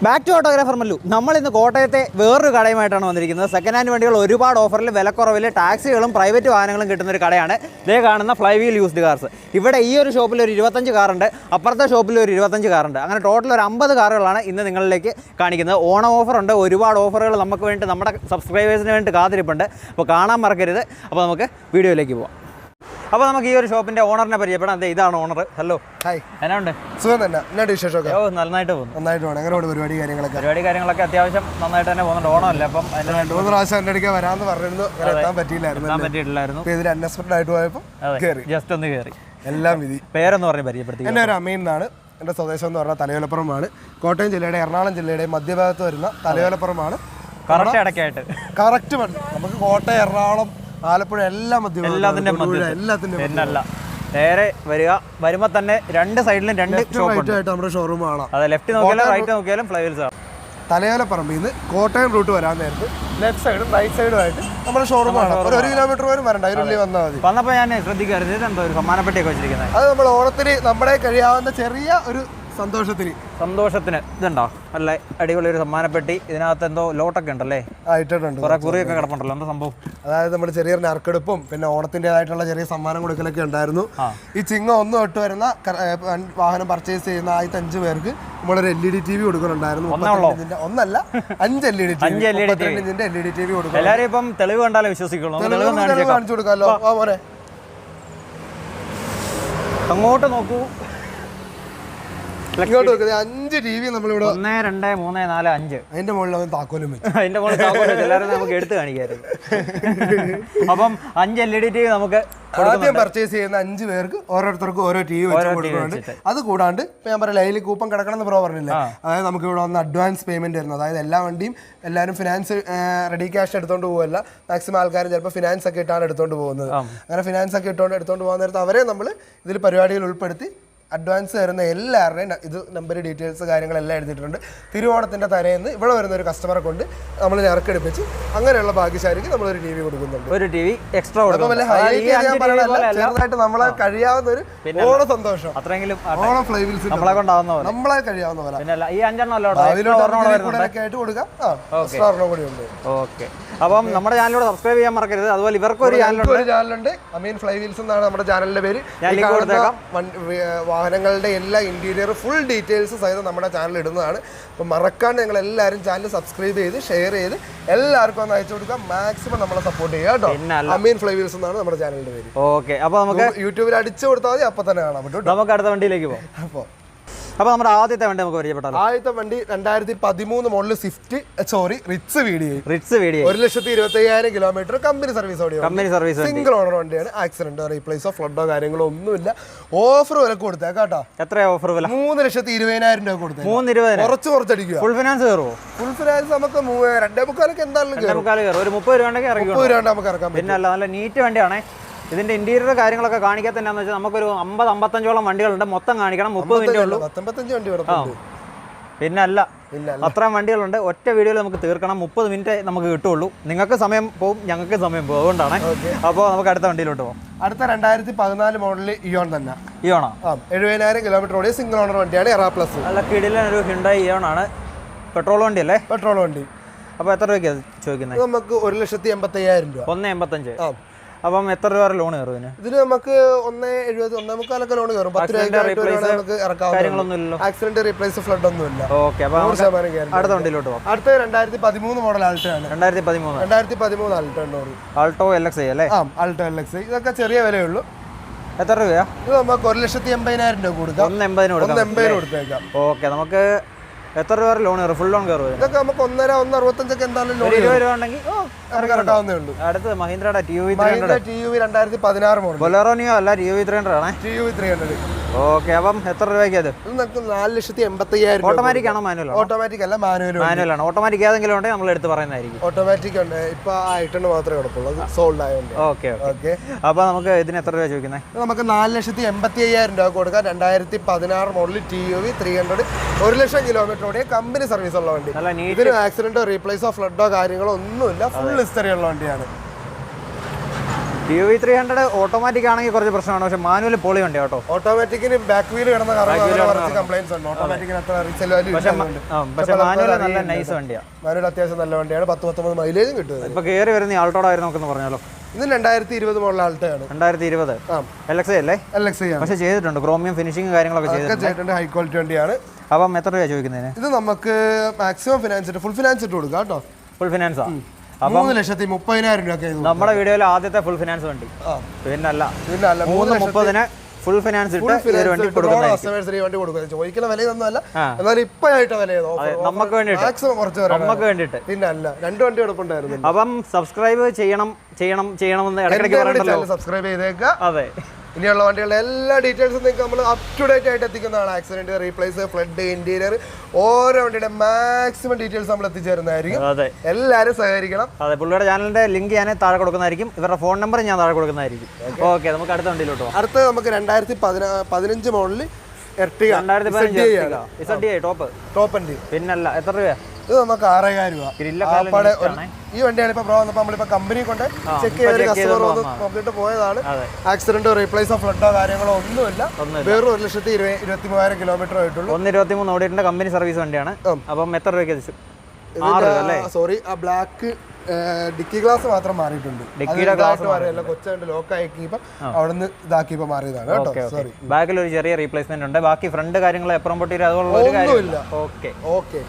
Back to ഓട്ടോഗ്രാഫർ Mallu. നമ്മൾ ഇന്ന് കോട്ടയത്തെ വേറൊരു കടയുമായിട്ടാണ് വന്നിരിക്കുന്നത്. സെക്കൻഡ് ഹാൻഡ് വണ്ടികൾ ഒരുപാട് ഓഫറിൽ വിലക്കുറവിൽ ടാക്സികളും പ്രൈവറ്റ് വാഹനങ്ങളും കിട്ടുന്ന ഒരു കടയാണ്. ഇതേ കാണുന്ന ഫ്ലൈ വീൽ യൂസ്ഡ് കാർസ്. ഇവിടെ ഈ ഒരു ഷോപ്പിൽ ഒരു 25 കാറുണ്ട്, അപ്പുറത്തെ ഷോപ്പിൽ ഒരു 25 കാറുണ്ട്. അങ്ങനെ ടോട്ടൽ ഒരു 50 കാറുകളാണ് ഇന്ന് നിങ്ങളിലേക്ക് കാണിക്കുന്നത്. ഓണം ഓഫറുണ്ട്, ഒരുപാട് ഓഫറുകൾ നമുക്ക് വേണ്ടി നമ്മുടെ സബ്സ്ക്രൈബേഴ്സിന് വേണ്ടി കാത്തിരിപ്പുണ്ട്. അപ്പോൾ കാണാൻ മറക്കരുത്. അപ്പോൾ നമുക്ക് വീഡിയോയിലേക്ക് പോവാം. അപ്പോൾ നമുക്ക് ഈ ഒരു ഷോപ്പിന്റെ ഓണറിനെ പരിചയപ്പെടാം. അതെ, ഇതാണ് ഓണർ. Hello, hi. എന്നാ ഉണ്ട്? സുഖം തന്നെ. എന്നാ വിശേഷമൊക്കെ? ഓ, നന്നായിട്ട് പോകുന്നു. നന്നായിട്ട് പോകണം. എങ്ങനെ പരിപാടി കാര്യങ്ങളൊക്കെ അത്യാവശ്യം നന്നായിട്ട് തന്നെ പോകുന്നുണ്ട്. ഓണമല്ലേ, അപ്പം 2 പ്രാവശ്യം എൻ്റെ അടുക്കാൻ വരാമെന്ന് പറഞ്ഞിരുന്നു. എത്താൻ പറ്റിയില്ലായിരുന്നു. ഇതിൽ അൺഎക്സ്പെക്ടഡ് ആയിട്ട് പോയപ്പോൾ ജസ്റ്റ് ഒന്ന് കയറി. എല്ലാം വിധി. പേരെന്ന് പറഞ്ഞ് പരിചയപ്പെടുത്തി. എൻ്റെ ഒരു അമ്മയിൽ നിന്നാണ്. എൻ്റെ സ്വദേശം എന്ന് പറഞ്ഞാൽ തലയോലപ്പുറമാണ്. കോട്ടയം ജില്ലയുടെ എറണാകുളം ജില്ലയുടെ മധ്യഭാഗത്ത് വരുന്ന തലയോലപ്പുറമാണ്. കറക്റ്റ് ഇടയ്ക്കായിട്ട് കറക്റ്റ് നമുക്ക് കോട്ടയം, എറണാകുളം, ആലപ്പുഴ എല്ലാം എല്ലാത്തിൻ്റെയും നേരെ വരിക. വരുമ്പോൾ തന്നെ രണ്ട് സൈഡിലും രണ്ട് ഷോപ്പായിട്ട് നമ്മുടെ ഷോറൂം കാണാം. അതെ, ലെഫ്റ്റ് നോക്കിയാലും റൈറ്റ് നോക്കിയാലും ഫ്ലൈ വീൽസ് ആണ്. തലയോലപ്പറമ്പിൽ നിന്ന് കോട്ടയം റൂട്ട് വരാൻ നേരത്ത് ലെഫ്റ്റ് സൈഡും റൈറ്റ് സൈഡും ആയിട്ട് നമ്മുടെ ഷോറൂം ആണ്. ഒരു 1 കിലോമീറ്റർ പോലും വരണ്ട, അതിനുള്ളിൽ വന്നാൽ മതി. വന്നപ്പോൾ ഞാൻ ശ്രദ്ധിക്കാറുണ്ട്, ഇതെന്തോ ഒരു സമ്മാനപ്പെട്ടിയൊക്കെ വെച്ചിരിക്കുന്നത്. അത് നമ്മൾ ഓണത്തിന് നമ്മുടെ കഴിയാവുന്ന ചെറിയ ഒരു സന്തോഷത്തിന് ഇതുണ്ടോ? നല്ല അടിപൊളി ഒരു സമ്മാനപ്പെട്ടി. ഇതിനകത്ത് എന്തോ ലോട്ടൊക്കെ ഉണ്ടല്ലേ, ഇട്ടിട്ടുണ്ട്. കുറെ കുറിയൊക്കെ കിടപ്പുണ്ടല്ലോ. എന്താ സംഭവം? അതായത് നമ്മൾ ചെറിയൊരു നറുക്കെടുപ്പും പിന്നെ ഓണത്തിൻ്റെതായിട്ടുള്ള ചെറിയ സമ്മാനം കൊടുക്കലൊക്കെ ഉണ്ടായിരുന്നു. ഈ ചിങ്ങം 1 തൊട്ട് വരുന്ന വാഹനം പർച്ചേസ് ചെയ്യുന്ന 5 പേർക്ക് നമ്മളൊരു LED TV കൊടുക്കുന്നുണ്ടായിരുന്നു. ഒന്നല്ല 5 LED TV, 32 ഇഞ്ചിന്റെ LED TV കൊടുക്കും. എല്ലാവരും ഇപ്പം തെളിവ് കണ്ടാലേ വിശ്വസിക്കുള്ളൂ. കാണിച്ചു കൊടുക്കാമല്ലോ. മോനെ അങ്ങോട്ട് നോക്കൂ. ഇങ്ങോട്ട് നോക്കുന്നത് 5 TV നമ്മളിവിടെ 1, 2, 3, 4, 5. അതിന്റെ മുകളിൽ താക്കോലും വെച്ചു. അതിന്റെ മുകളിൽ എല്ലാവരും നമുക്ക് എടുത്ത് കാണിക്കായിരുന്നു. അപ്പം 5 LED TV നമുക്ക് ആദ്യം പർച്ചേസ് ചെയ്യുന്ന 5 പേർക്ക് ഓരോരുത്തർക്കും ഓരോ TV വെച്ച് കൊടുക്കുന്നുണ്ട്. അത് കൂടാണ്ട് ഇപ്പൊ ഞാൻ പറയാം, ലൈനിൽ കൂപ്പൺ കിടക്കണം എന്ന് പറഞ്ഞില്ലേ, അതായത് നമുക്ക് ഇവിടെ വന്ന് അഡ്വാൻസ് പേയ്മെന്റ് വരുന്നത്. അതായത് എല്ലാ വണ്ടിയും എല്ലാവരും ഫിനാൻസ് റെഡി ക്യാഷ് എടുത്തോണ്ട് പോകല്ല. മാക്സിമം ആൾക്കാരും ചിലപ്പോൾ ഫിനാൻസ് ഒക്കെ ഇട്ടാണ് എടുത്തോണ്ട് പോകുന്നത്. അങ്ങനെ ഫിനാൻസ് ഒക്കെ എടുത്തോണ്ട് പോകുന്ന നേരത്ത് അവരെ നമ്മൾ ഇതിൽ പരിപാടികൾ ഉൾപ്പെടുത്തി അഡ്വാൻസ് തരുന്ന എല്ലാവരുടെയും ഇത് നമ്പർ, ഡീറ്റെയിൽസ്, കാര്യങ്ങളെല്ലാം എഴുതിയിട്ടുണ്ട്. തിരുവോണത്തിൻ്റെ തലേന്ന് ഇവിടെ വരുന്ന ഒരു കസ്റ്റമറെ കൊണ്ട് നമ്മൾ നറുക്കെടുപ്പിച്ച് അങ്ങനെയുള്ള ഭാഗ്യശാലിക്ക് നമ്മളൊരു TV കൊടുക്കുന്നുണ്ട്. ഒരു TV എക്സ്ട്രാ ചെറുതായിട്ട് നമ്മളെ കഴിയാവുന്ന ഒരു ഓണ സന്തോഷം, ഓണം ഫ്ലൈ വീൽസ് നമ്മളെ കഴിയാവുന്ന പോലെ ആയിട്ട് കൊടുക്കാം. എക്സ്ട്രാ ഒരെണ്ണം കൂടി ഉണ്ട്. ഓക്കെ, അപ്പം നമ്മുടെ ചാനലിലൂടെ സബ്സ്ക്രൈബ് ചെയ്യാൻ മറക്കരുത്. അതുപോലെ ഇവർക്ക് ഒരു ചാനലുണ്ട്, അമീൻ ഫ്ലൈ വീൽസ് എന്നാണ് നമ്മുടെ ചാനലിന്റെ പേര്. വാഹനങ്ങളുടെ എല്ലാ ഇന്റീരിയർ ഫുൾ ഡീറ്റെയിൽസ് സഹിതം നമ്മുടെ ചാനൽ ഇടുന്നതാണ്. അപ്പോൾ മറക്കാണ്ട് നിങ്ങൾ എല്ലാവരും ചാനൽ സബ്സ്ക്രൈബ് ചെയ്ത് ഷെയർ ചെയ്ത് എല്ലാവർക്കും ഒന്ന് അയച്ചു കൊടുക്കാം. മാക്സിമം നമ്മളെ സപ്പോർട്ട് ചെയ്യുക കേട്ടോ. അമീൻ ഫ്ലൈ വീൽസ് എന്നാണ് നമ്മുടെ ചാനലിന്റെ പേര്. ഓക്കെ, അപ്പോൾ നമുക്ക് യൂട്യൂബിൽ അടിച്ചു കൊടുത്താൽ മതി, അപ്പൊ തന്നെ കാണാൻ പറ്റും. നമുക്ക് അടുത്ത വണ്ടിയിലേക്ക് പോകാം. അപ്പോൾ നമ്മുടെ ആദ്യത്തെ വണ്ടി നമുക്ക് പരിചയപ്പെട്ടാലോ? ആദ്യത്തെ വണ്ടി 2013 model Ritz VDI 1,25,000 kilometre company service single owner വണ്ടിയാണ്. ആക്സിഡന്റോ റീപ്ലേസോ ഫ്ലഡോ കാര്യങ്ങളോ ഒന്നുമില്ല. ഓഫർ വില കൊടുത്തേക്കാട്ടോ. എത്ര ഓഫർ വില? 3,20,000 രൂപ കൊടുത്തേ. കുറച്ചടിക്കുക. ഫുൾ ഫിനാൻസ് കയറുമോ? ഫുൾ ഫിനാൻസ് നമുക്ക് 2,350,000 എന്തായാലും ഒരു 30 രൂപ ഉണ്ടെങ്കിൽ 30 രൂപ നമുക്ക് ഇറക്കാം. പിന്നെ അല്ല, നല്ല നീറ്റ് വണ്ടിയാണേ. ഇതിന്റെ ഇന്റീരിയർ കാര്യങ്ങളൊക്കെ കാണിക്കാത്ത എന്നാന്ന് വെച്ചാൽ നമുക്കൊരു 50-55ഓളം വണ്ടികളുണ്ട്. മൊത്തം കാണിക്കണം, 30 മിനിറ്റേ ഉള്ളൂ. 55 വണ്ടി പിന്നെ അല്ല, അത്രയും വണ്ടികളുണ്ട്. ഒറ്റ വീഡിയോയിൽ നമുക്ക് തീർക്കണം. 30 മിനിറ്റ് നമുക്ക് കിട്ടുള്ളൂ. നിങ്ങൾക്ക് സമയം പോവും, ഞങ്ങൾക്ക് സമയം പോകും. അതുകൊണ്ടാണ്. അപ്പോൾ നമുക്ക് അടുത്ത വണ്ടിയിലോട്ട് പോകും. അടുത്ത 2014 മോഡൽ ഇയോൺ തന്നെ. ഇയോണോ? 70,000 കിലോമീറ്റർ ഓടിയ സിംഗിൾ ഓണർ വണ്ടിയാണ്. എറാ പ്ലസ്. നല്ല കിടിലൻ ഒരു ഹ്യുണ്ടായി ഇയോൺ ആണ്. പെട്രോൾ വണ്ടി അല്ലേ? പെട്രോൾ വണ്ടി. അപ്പോൾ എത്ര രൂപയ്ക്ക് ചോദിക്കുന്നത്? നമുക്ക് 1,85,000 രൂപ. 1,85. അപ്പം എത്ര രൂപ ലോൺ കയറും ഇതിന്? നമുക്ക് 1,70,000 1,300 ലോൺ കയറും. 10 രൂപ നമുക്ക് ഇറക്കാവുന്നല്ലോ. ആക്സിഡന്റ് റീപ്ലേസ് ഫ്ലഡ് ഒന്നുമില്ല. ഓക്കെ, അടുത്ത വണ്ടിയിലോട്ട് പോകാം. അടുത്ത 2013 മോഡൽ ആൾട്ടോ ആണ്. 2013 ആൾട്ടോ LXi അല്ലേ? Alto LXi. ഇതൊക്കെ ചെറിയ വിലയുള്ളൂ. എത്ര രൂപയാ? ഇത് നമുക്ക് 1,80,000 രൂപ കൊടുക്കാം. 1,80,000 കൊടുത്തേക്കാം. ഓക്കെ, നമുക്ക് എത്ര രൂപ ലോൺ കയറും? ഫുൾ ലോൺ കയറും? ഇതൊക്കെ നമുക്ക് 1,65 എന്തായാലും ലോൺ 20 രൂപ ഉണ്ടെങ്കിൽ ഇറക്കാവുന്നേ ഉള്ളൂ. അടുത്ത് മഹീന്ദ്രയുടെ TUV 2016 മോഡൽ. ബൊലേറോനിയോ അല്ല, TUV 300 ആണ്. TUV 300. ഓക്കെ, അപ്പം എത്ര രൂപയ്ക്ക് അത്? നമുക്ക് 4,85,000. ഓട്ടോമാറ്റിക് ആണോ മാനുവൽ? ഓട്ടോമാറ്റിക് അല്ല, മാനുവൽ ആണ്. ഓട്ടോമാറ്റിക് ഏതെങ്കിലും ഉണ്ടെങ്കിൽ നമ്മൾ എടുത്ത് പറയുന്നതായിരിക്കും. ഓട്ടോമാറ്റിക് ഉണ്ട്. ഇപ്പൊ ആയിട്ടുണ്ട് മാത്രമേ കിടപ്പുള്ളൂ, അത് സോൾഡ് ആയതുകൊണ്ട്. Okay okay. അപ്പൊ നമുക്ക് ഇതിന് എത്ര രൂപ ചോദിക്കുന്നത്? നമുക്ക് 4,85,000 രൂപ കൊടുക്കാം. 2016 മോഡൽ TUV 300 1,00,000 കിലോമീറ്റർ ഓടിയ കമ്പനി സർവീസ് ഉള്ള വണ്ടി. ഇതിന് ആക്സിഡന്റോ റീപ്ലേസോ ഫ്ലഡോ കാര്യങ്ങളോ ഒന്നുമില്ല. ഫുൾ ഹിസ്റ്ററി ഉള്ള വണ്ടിയാണ്. DV300 ഓട്ടോമാറ്റിക് ആണെങ്കിൽ കുറച്ച് പ്രശ്നമാണ്, പക്ഷെ മാനുവൽ പൊളി വണ്ടി കേട്ടോ. ഓട്ടോമാറ്റിക്കിന് ബാക്ക് വീല് കിടന്ന കുറച്ച് കംപ്ലൈൻസ് ഉണ്ട്. ഓട്ടോമാറ്റിക്കിന് അത്ര റീസെയിൽ വാല്യൂ പക്ഷെ മാനുവൽ നല്ല നൈസ് വണ്ടിയാണ്. മാനുവൽ അത്യാവശ്യം നല്ല വണ്ടിയാണ്. 10-19 മൈലേജും കിട്ടും. ഇപ്പൊ കയറി വരുന്ന ആൾട്ടോടെ ആയിരുന്നു നമുക്കെന്ന് പറഞ്ഞാലോ. ഇത് 2020 മോഡൽ ആൾട്ടയാണ്. 2020 LXI അല്ലേ? LXI ആണ്. പക്ഷെ ചെയ്തിട്ടുണ്ട് ക്രോമിയം ഫിനിഷിംഗ് കാര്യങ്ങളൊക്കെ ചെയ്തിട്ടുണ്ട്. ഹൈ ക്വാളിറ്റി വണ്ടിയാണ്. അപ്പം എത്ര രൂപ ചോദിക്കുന്നതിന്? ഇത് നമുക്ക് മാക്സിമം ഫിനാൻസ് ഇട്ട് ഫുൾ ഫിനാൻസ് ഇട്ട് കൊടുക്കാം കേട്ടോ. ഫുൾ ഫിനാൻസാ? 3,30,000 രൂപ. നമ്മുടെ വീഡിയോയിൽ ആദ്യത്തെ ഫുൾ ഫിനാൻസ് വണ്ടി. പിന്നല്ല 3,30,000 ഫുൾ ഫിനാൻസ് ഇട്ട് വണ്ടി കൊടുക്കുന്നത്. ചോദിക്കുന്ന വിലയൊന്നുമല്ല, എന്നാലും ഇപ്പോഴായിട്ട് വില നമുക്ക് വേണ്ടിയിട്ട്, മാക്സിമം കുറച്ച് നമുക്ക് വേണ്ടിയിട്ട്. പിന്നെ അല്ല 2 വണ്ടി എടുപ്പുണ്ടായിരുന്നു. അപ്പം സബ്സ്ക്രൈബ് ചെയ്യണമെന്ന് ഇടയ്ക്കിടയ്ക്ക് പറയണ്ടല്ലോ. സബ്സ്ക്രൈബ് ചെയ്തേക്കാം. അതെ, ഇനിയുള്ള വണ്ടികളുടെ എല്ലാ ഡീറ്റെയിൽസും നിങ്ങൾക്ക് നമ്മൾ അപ് ടു ഡേറ്റ് ആയിട്ട് എത്തിക്കുന്നതാണ്. ആക്സിഡന്റ്, റീപ്ലേസ്, ഫ്ലഡ്, ഇന്റീരിയർ, ഓരോ വണ്ടിയുടെ മാക്സിമം ഡീറ്റെയിൽസ് നമ്മൾ എത്തിച്ചേരുന്നതായിരിക്കും. അതെ, എല്ലാവരും സഹകരിക്കണം. അതെ, പുള്ളിയുടെ ചാനലിന്റെ ലിങ്ക് ഞാൻ താഴെ കൊടുക്കുന്നതായിരിക്കും. ഇവരുടെ ഫോൺ നമ്പർ ഞാൻ താഴെ കൊടുക്കുന്നതായിരിക്കും. ഓക്കെ, നമുക്ക് അടുത്ത വണ്ടിയിലോട്ട് പോകാം. അടുത്ത നമുക്ക് 2015 മോഡലിൽ എർട്ടിഗ 2015 ടോപ്പ് വണ്ടി. പിന്നല്ല, എത്ര രൂപ? ഇത് നമുക്ക് 6,000 രൂപ. ഈ വണ്ടിയാണ് ഇപ്പൊ ബ്രോ വന്നപ്പോൾ നമ്മളിപ്പോ കമ്പനി കൊണ്ട് ചെക്ക് ചെയ്ത് കസ്റ്റമർ വന്ന് നോക്കിയിട്ട് പോയതാണ്. ആക്സിഡന്റോ റീപ്ലേസോ ഫ്ലഡോ കാര്യങ്ങളോ ഒന്നുമില്ല. വേറെ 1,23,000 കിലോമീറ്റർ ആയിട്ടുള്ളൂ. 1,23 ഓടിയിട്ടുണ്ട്. കമ്പനി സർവീസ് വണ്ടിയാണ്. അപ്പം എത്ര രൂപയ്ക്ക്? സോറി, ആ ബ്ലാക്ക് ഡിക്കി ഗ്ലാസ് മാത്രം മാറിയിട്ടുണ്ട്. കൊച്ചായിട്ട് ലോക്ക് ആക്കിയപ്പോ അവിടെ നിന്ന് ഇതാക്കിയപ്പോ മാറിയതാണ് കേട്ടോ. സോറി, ബാക്കിൽ ഒരു ചെറിയ റീപ്ലേസ്മെന്റ് ഉണ്ട്. ബാക്കി ഫ്രണ്ട് കാര്യങ്ങൾ എപ്പുറം പൊട്ടിയിട്ട് അതുള്ള ഒരു കാര്യമില്ല. ഓക്കെ,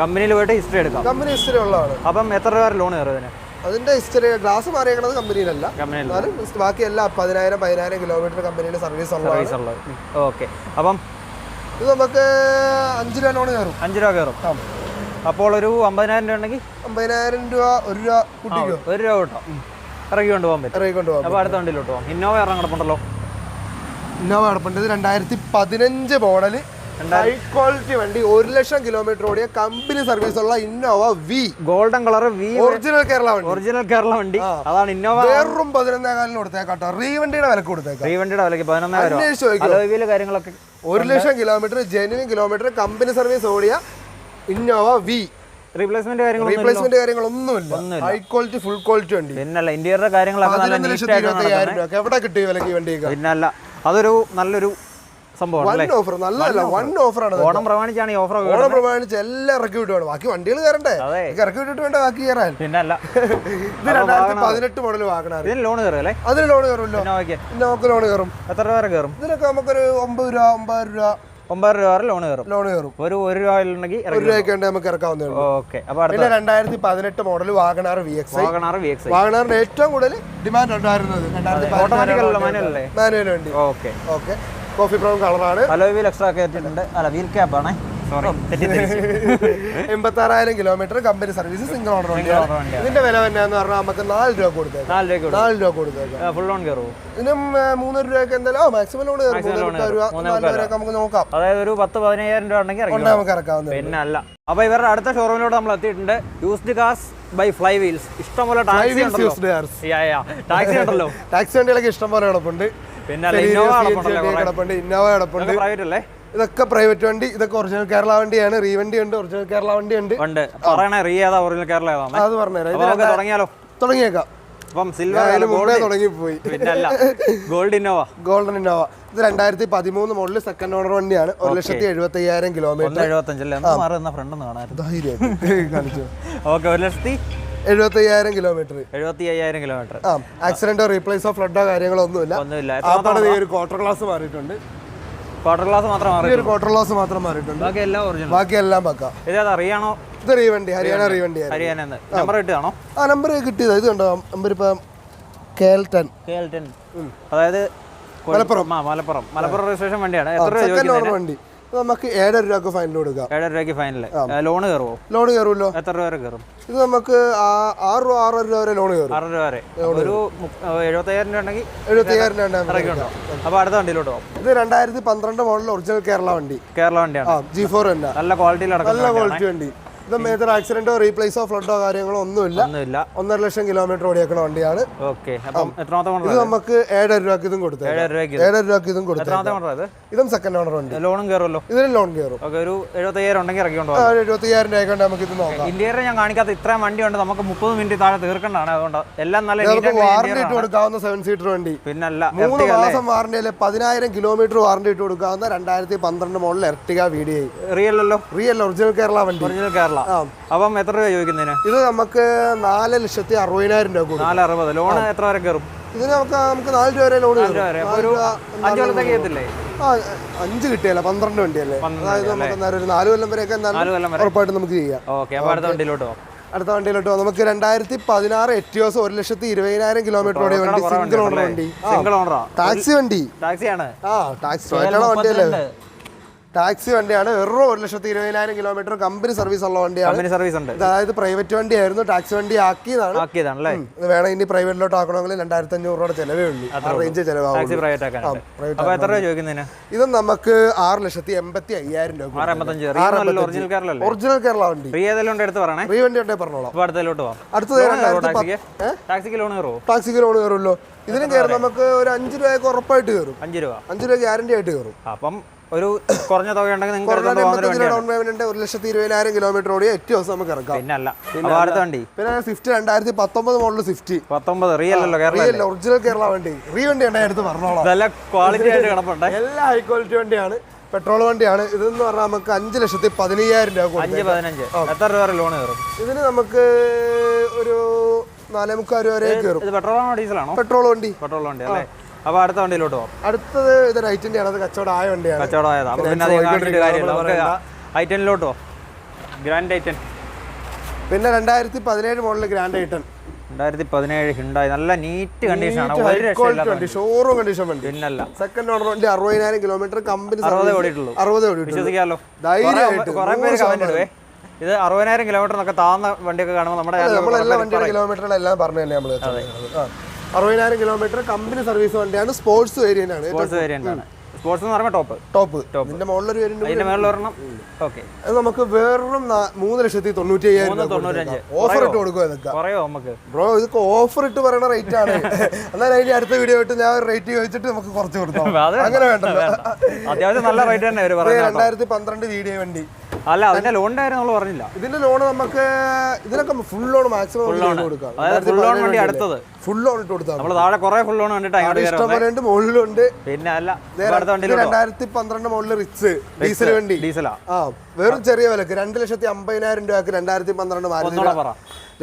കമ്പനിയിൽ പോയിട്ട് ഹിസ്റ്ററി എടുക്കാം. കമ്പനി ഹിസ്റ്ററി ഉള്ളതാണ്. അപ്പം എത്ര രൂപ ലോൺ കയറും ഇതിന്? അതിന്റെ ഹിസ്റ്ററി ഗ്ലാസ് മാറിയേക്കണത് കമ്പനിയിലല്ല, എന്നാലും ബാക്കി എല്ലാ 10,000 കിലോമീറ്റർ കമ്പനിയുടെ സർവീസ് ഉള്ളത്. ഓക്കെ, അപ്പം ഇത് നമുക്ക് 5 രൂപ ലോൺ കയറും. 5 രൂപ കയറും. അപ്പോൾ ഒരു 50,000 രൂപ ഉണ്ടെങ്കിൽ 50,000 രൂപ 1 രൂപ കൂട്ടിക്കോ. 1 രൂപ കേട്ടോ, ഇറക്കി കൊണ്ടുപോകാൻ പറ്റും. അപ്പോൾ അടുത്ത വണ്ടിയിലോട്ട് പോകാം. ഇന്നോവ ഇറങ്ങാൻ കിടപ്പുണ്ടല്ലോ. ഇന്നോവ കിടപ്പുണ്ട്. 2015 മോഡല് ഹൈ ക്വാളിറ്റി വണ്ടി. 1,00,000 കിലോമീറ്റർ ഓടിയ കമ്പനി സർവീസ് ഉള്ള Innova V. Golden colour V, original Kerala വണ്ടി. അതാണ് ഇന്നോവ. വെറും 11,000 കൊടുത്തേക്കാട്ടോ. റീവണ്ടിയുടെ വില കൊടുത്തേക്കാം. റീവണ്ടിയുടെ വിലക്ക് 11,000 കാര്യങ്ങളൊക്കെ. 1,00,000 kilometre genuine kilometre company service ഓടിയ ഇന്നോവ വി. റീപ്ലേസ്മെന്റ് കാര്യങ്ങളൊന്നുമില്ല. ഹൈ ക്വാളിറ്റി ഫുൾ ക്വാളിറ്റി വണ്ടി. പിന്നല്ല, ഇന്റീരിയർ കാര്യങ്ങളൊക്കെ 11,25,000 രൂപ. എവിടെ കിട്ടിയ വിലക്ക് വണ്ടി? പിന്നല്ല, അതൊരു നല്ലൊരു സംഭവമാണ്. ഓഫർ നല്ലതല്ല, വൺ ഓഫറാണ്. ഓണം പ്രമാണിച്ചാണ് ഈ ഓഫർ. ഓണം പ്രമാണിച്ച് എല്ലാം ഇറക്കി വിട്ടുവാണ്. ബാക്കി വണ്ടികൾ കയറണ്ടേ? ഇറക്കി വിട്ടിട്ട് വേണ്ട ബാക്കി കയറാൻ. പിന്നല്ല, ഇത് 2018 മോഡൽ വാങ്ങണം. ഇതിന് ലോൺ കയറുമല്ലേ? അതിന് ലോൺ കയറുമല്ലോ. നമുക്ക് ലോൺ കയറും. എത്ര രൂപ വരെ കയറും? ഇതിനൊക്കെ നമുക്കൊരു 9 രൂപ 9 രൂപ വരെ ലോൺ കയറും. ഒരു 1 രൂപ ഉണ്ടെങ്കിൽ 1 രൂപയ്ക്ക് നമുക്ക് ഇറക്കാവുന്നേ ഉള്ളൂ. ഓക്കെ, പിന്നെ 2018 മോഡൽ വാഗണാർ VXi. വാഗണാറിന് ഏറ്റവും കൂടുതൽ ഡിമാൻഡ് ഉണ്ടായിരുന്നത് മാനുവൽ വണ്ടി. ഓക്കെ, കോഫി ബ്രൗൺ കളറാണ്. അലോയ് വീൽ എക്സ്ട്രാ കയറ്റിയിട്ടുണ്ട്. അല്ല, വീൽ ക്യാപ്പ് ആണ്. 86,000 kilometre company service single owner വണ്ടിയാണ്. ഇതിന്റെ വില തന്നെയാന്ന് പറഞ്ഞാൽ നമുക്ക് 4 രൂപ കൊടുത്തേക്കാം. 4 രൂപ കൊടുത്തേക്കാം. ഫുൾ ലോൺ കയറുമോ? ഇതിനും 3 രൂപയ്ക്ക് എന്തായാലും മാക്സിമം ലോൺ കയറും. 4 രൂപ നമുക്ക് നോക്കാം. അതായത് ഒരു 10,000-15,000 രൂപ ഉണ്ടെങ്കിൽ നമുക്ക് ഇറക്കാവുന്നത്. പിന്നെ അല്ല. അപ്പൊ ഇവരുടെ അടുത്ത ഷോറൂമിലോട്ട് നമ്മൾ എത്തിയിട്ടുണ്ട്. Used cars by fly wheels. ഇഷ്ടംപോലെ ടാക്സി ഉണ്ടല്ലോ. ടാക്സി വണ്ടികളൊക്കെ ഇഷ്ടംപോലെ കിടപ്പുണ്ട്. പിന്നെ ഇന്നോവ കിടപ്പുണ്ട്. പ്രൈവറ്റ് അല്ലേ? ഇതൊക്കെ പ്രൈവറ്റ് വണ്ടി. ഇതൊക്കെ ഒറിജിനൽ കേരള വണ്ടിയാണ്. റീവണ്ടി ഉണ്ട്, ഒറിജിനൽ കേരള വണ്ടി ഉണ്ട്. പറയണേ, റീ ഏതാ ഒറിജിനൽ കേരള ഏതാണ്? അത് പറഞ്ഞുതരാം. തുടങ്ങിയാലോ? തുടങ്ങിയേക്കാം. അപ്പം സിൽവർ മുമ്പേ തുടങ്ങിപ്പോയി. പിന്നല്ല, ഗോൾഡൻ ഇന്നോവ. ഇത് 2013 മോഡൽ സെക്കൻഡ് ഓണർ വണ്ടിയാണ്. 1,75,000 കിലോമീറ്റർ. 75,000 കിലോമീറ്റർ. ആക്സിഡന്റോ റീപ്ലേസോ ഫ്ലഡോ കാര്യങ്ങളോ ഒന്നുമില്ല. ഒരു ക്വാർട്ടർ ഗ്ലാസ് മാറിയിട്ടുണ്ട്. ക്വാർട്ടർ ഗ്ലാസ് മാത്രം മാറിയിട്ടുണ്ട്. ബാക്കി എല്ലാം പക്ക. അറിയാണോ? ഇത് റീവണ്ടി, ഹരിയാന റീവണ്ടി. നമ്പർ കിട്ടിയതാണോ? നമ്പർ കിട്ടിയതാ. ഇത് കണ്ടോ നമ്പർ? ഇപ്പം KL10. അതായത് മലപ്പുറം രജിസ്ട്രേഷൻ വണ്ടിയാണ്. സെക്കൻഡ് ഓണർ വണ്ടി. നമുക്ക് 7,500 രൂപ ഫൈനൽ കൊടുക്കാം. 7,500 രൂപയ്ക്ക് ഫൈനൽ. ലോൺ കയറുമോ? ലോൺ കയറുമല്ലോ. എത്ര രൂപ വരെ കയറും? ഇത് നമുക്ക് 6 രൂപ വരെ ലോൺ കയറും. 6 രൂപ വരെ. ഒരു 75,000 രൂപ ഉണ്ടെങ്കിൽ 75,000 രൂപ. അപ്പൊ അടുത്ത വണ്ടിയിലോട്ട് പോകും. ഇത് 2012 മോഡൽ ഒറിജിനൽ കേരള വണ്ടിയാണ്. G4 തന്നെ. നല്ല ക്വാളിറ്റിയിൽ നല്ല ക്വാളിറ്റി വണ്ടി. ഇത് മേജർ ആക്സിഡന്റോ റീപ്ലേസോ ഫ്ലഡോ കാര്യങ്ങളോ ഒന്നുമില്ല. 1.5 ലക്ഷം കിലോമീറ്റർ ഓടിയേക്കണ വണ്ടിയാണ്. ഇത് നമുക്ക് 7,000 രൂപക്ക് ഇതും കൊടുത്തു. 7,000 രൂപക്ക് ഇതും കൊടുത്തു. ഇതും സെക്കൻഡ് ഓണർ വണ്ടി. ലോണും കയറുമല്ലോ? ഇതിന് ലോൺ കയറും. ഒരു 75,000 ഉണ്ടെങ്കിൽ ഇറക്കിക്കൊണ്ടോ? 75,000 രൂപ നമുക്ക് ഇത് നോക്കാം. ഇന്ത്യയിൽ ഞാൻ കാണിക്കാത്ത ഇത്രയും വണ്ടി ഉണ്ട്. നമുക്ക് 30 മിനിറ്റ് താഴെ തീർക്കേണ്ടതാണ്. അതുകൊണ്ട് എല്ലാം നല്ല വാറണ്ടി ഇട്ട് കൊടുക്കാവുന്ന 7 സീറ്റർ വണ്ടി. പിന്നല്ല 3 മാസം വാറണ്ടി അല്ലെ 10,000 കിലോമീറ്റർ വാറണ്ടി ഇട്ട് കൊടുക്കാവുന്ന 2012 model Ertiga VDI. Real original Kerala വണ്ടി. അപ്പം എത്ര രൂപ ചോദിക്കുന്നതിന്? ഇത് നമുക്ക് 4,60,000 രൂപ. 460. ലോൺ എത്ര വരെ കയറും? ഇതിന് നമുക്ക് 4 രൂപ വരെ ലോൺ 5 കൊല്ലത്തേക്ക് ചെയ്യത്തില്ലേ? 5 കിട്ടിയല്ല 12 വണ്ടിയല്ലേ. അതായത് നമുക്ക് ഒരു 4 കൊല്ലം വരെയൊക്കെ ഉറപ്പായിട്ട് നമുക്ക് ചെയ്യാം. അടുത്ത വണ്ടിയിലോട്ട് നമുക്ക് 2016 എറ്റിയോസ് 1,20,000 കിലോമീറ്റർ ഓടിയ വണ്ടി. സിംഗിൾ ഓണർ വണ്ടി. ടാക്സി വണ്ടി. ടാക്സി വണ്ടിയല്ലേ? ടാക്സി വണ്ടിയാണ്. വെറും 1,20,000 കിലോമീറ്റർ കമ്പനി സർവീസ് ഉള്ള വണ്ടിയാണ്. അതായത് പ്രൈവറ്റ് വണ്ടിയായിരുന്നു, ടാക്സി വണ്ടി ആക്കിയതാണ്. വേണം ഇനി പ്രൈവറ്റിലോട്ട് ആക്കണമെങ്കിൽ 2,500 രൂപയുടെ ചെലവേ ഉള്ളൂ. റേഞ്ച് ചെലവാകും. ഇത് നമുക്ക് 6,85,000 രൂപ. ഒറിജിനൽ കേരള വണ്ടി. റീ വണ്ടി ഉണ്ടേ പറഞ്ഞോളാം. അടുത്തത് ടാക്സിക്ക് ലോൺ കയറുമല്ലോ. ഇതിനും കയറും. നമുക്ക് ഒരു 5 രൂപയൊക്കെ ഉറപ്പായിട്ട് കയറും. 5 രൂപ ഗ്യാരണ്ടി ആയിട്ട് കയറും. അപ്പം ഒരു കുറഞ്ഞ തുക ഉണ്ടെങ്കിൽ ഡൗൺ പേയ്മെന്റ് 1,20,000 കിലോമീറ്റർ ഓടിയ ഏറ്റവും ദിവസം നമുക്ക് ഇറക്കാം. പിന്നെ Swift 2019 model Swift. 19 real original Kerala വണ്ടി. റീ വണ്ടി എടുത്ത് പറഞ്ഞോളാം. എല്ലാം ഹൈ ക്വാളിറ്റി വണ്ടിയാണ്. പെട്രോൾ വണ്ടിയാണ്. ഇതെന്ന് പറഞ്ഞാൽ നമുക്ക് 5,15,000 രൂപ. 5,15. എത്ര രൂപ ലോൺ കയറും? ഇതിന് നമുക്ക് ഒരു 4,300 രൂപ വരെ കയറും. പെട്രോൾ വണ്ടി. അല്ലേ? അപ്പൊ അടുത്ത വണ്ടിയിലോട്ട് പോകാം. അടുത്തത് ഇത് റൈറ്റിന്റെ ആണ്. അത് കച്ചവടമായ വണ്ടിയാണ്. ഐറ്റനിലോട്ട് പോകാം. ഗ്രാൻഡ് ഐറ്റൻ. പിന്നെ 2017 മോഡൽ ഗ്രാൻഡ് ഐറ്റൻ. 2017 ഹിണ്ടായി. നല്ല നീറ്റ് കണ്ടീഷൻ ആണ്. ഷോറൂം കണ്ടീഷൻ വണ്ടി. പിന്നല്ല സെക്കൻഡ് ഓണർ വണ്ടി. 60,000 കിലോമീറ്റർ കമ്പനി 60 ഓടിയിട്ടുള്ളൂ. വിശ്വസിക്കാമല്ലോ. കുറെ പേര് കമന്റ് ഇടുവേ. ഇത് 60,000 കിലോമീറ്ററിനൊക്കെ താഴ്ന്ന വണ്ടിയൊക്കെ കാണുമ്പോൾ നമ്മളെല്ലാ വണ്ടിയുടെ കിലോമീറ്ററുകളെല്ലാം പറഞ്ഞു തന്നെ നമ്മള്. 60,000 കിലോമീറ്റർ കമ്പനി സർവീസ് വണ്ടിയാണ്. സ്പോർട്സ് വേരിയന്റ് ആണ്. ടോപ്പ്. ഇതിന്റെ മുകളിലൊരു അത് നമുക്ക് വെറും 3,95,000 ഓഫർ ഇട്ട് കൊടുക്കുക. ബ്രോ ഇതൊക്കെ ഓഫർ ഇട്ട് പറയുന്ന റേറ്റ് ആണ്. എന്നാലും അതിന്റെ അടുത്ത വീഡിയോ ഇട്ട് ഞാൻ റേറ്റ് ചോദിച്ചിട്ട് നമുക്ക് കുറച്ച് കൊടുക്കാം. അങ്ങനെ വേണ്ടല്ലോ. അത്യാവശ്യം നല്ല റേറ്റ് തന്നെ 2012 VDI വണ്ടി. അല്ല അതിന്റെ ലോണിന്റെ കാര്യം നമ്മൾ പറഞ്ഞില്ല. ഇതിന്റെ ലോൺ നമുക്ക് ഇതിനൊക്കെ ഫുൾ ലോൺ മാക്സിമം കൊടുക്കാം. ഫുൾ ലോൺ ഇട്ട് കൊടുത്താൽ നമ്മൾ താഴെ കുറെ ഫുൾ ലോൺ കണ്ടിട്ട് മുകളിലുണ്ട്. പിന്നെ അല്ല 2012 മോഡൽ റിച്ച് ഡീസൽ വണ്ടി. വെറും ചെറിയ വിലക്ക് 2,50,000 രൂപക്ക് 2012 മാരുതി.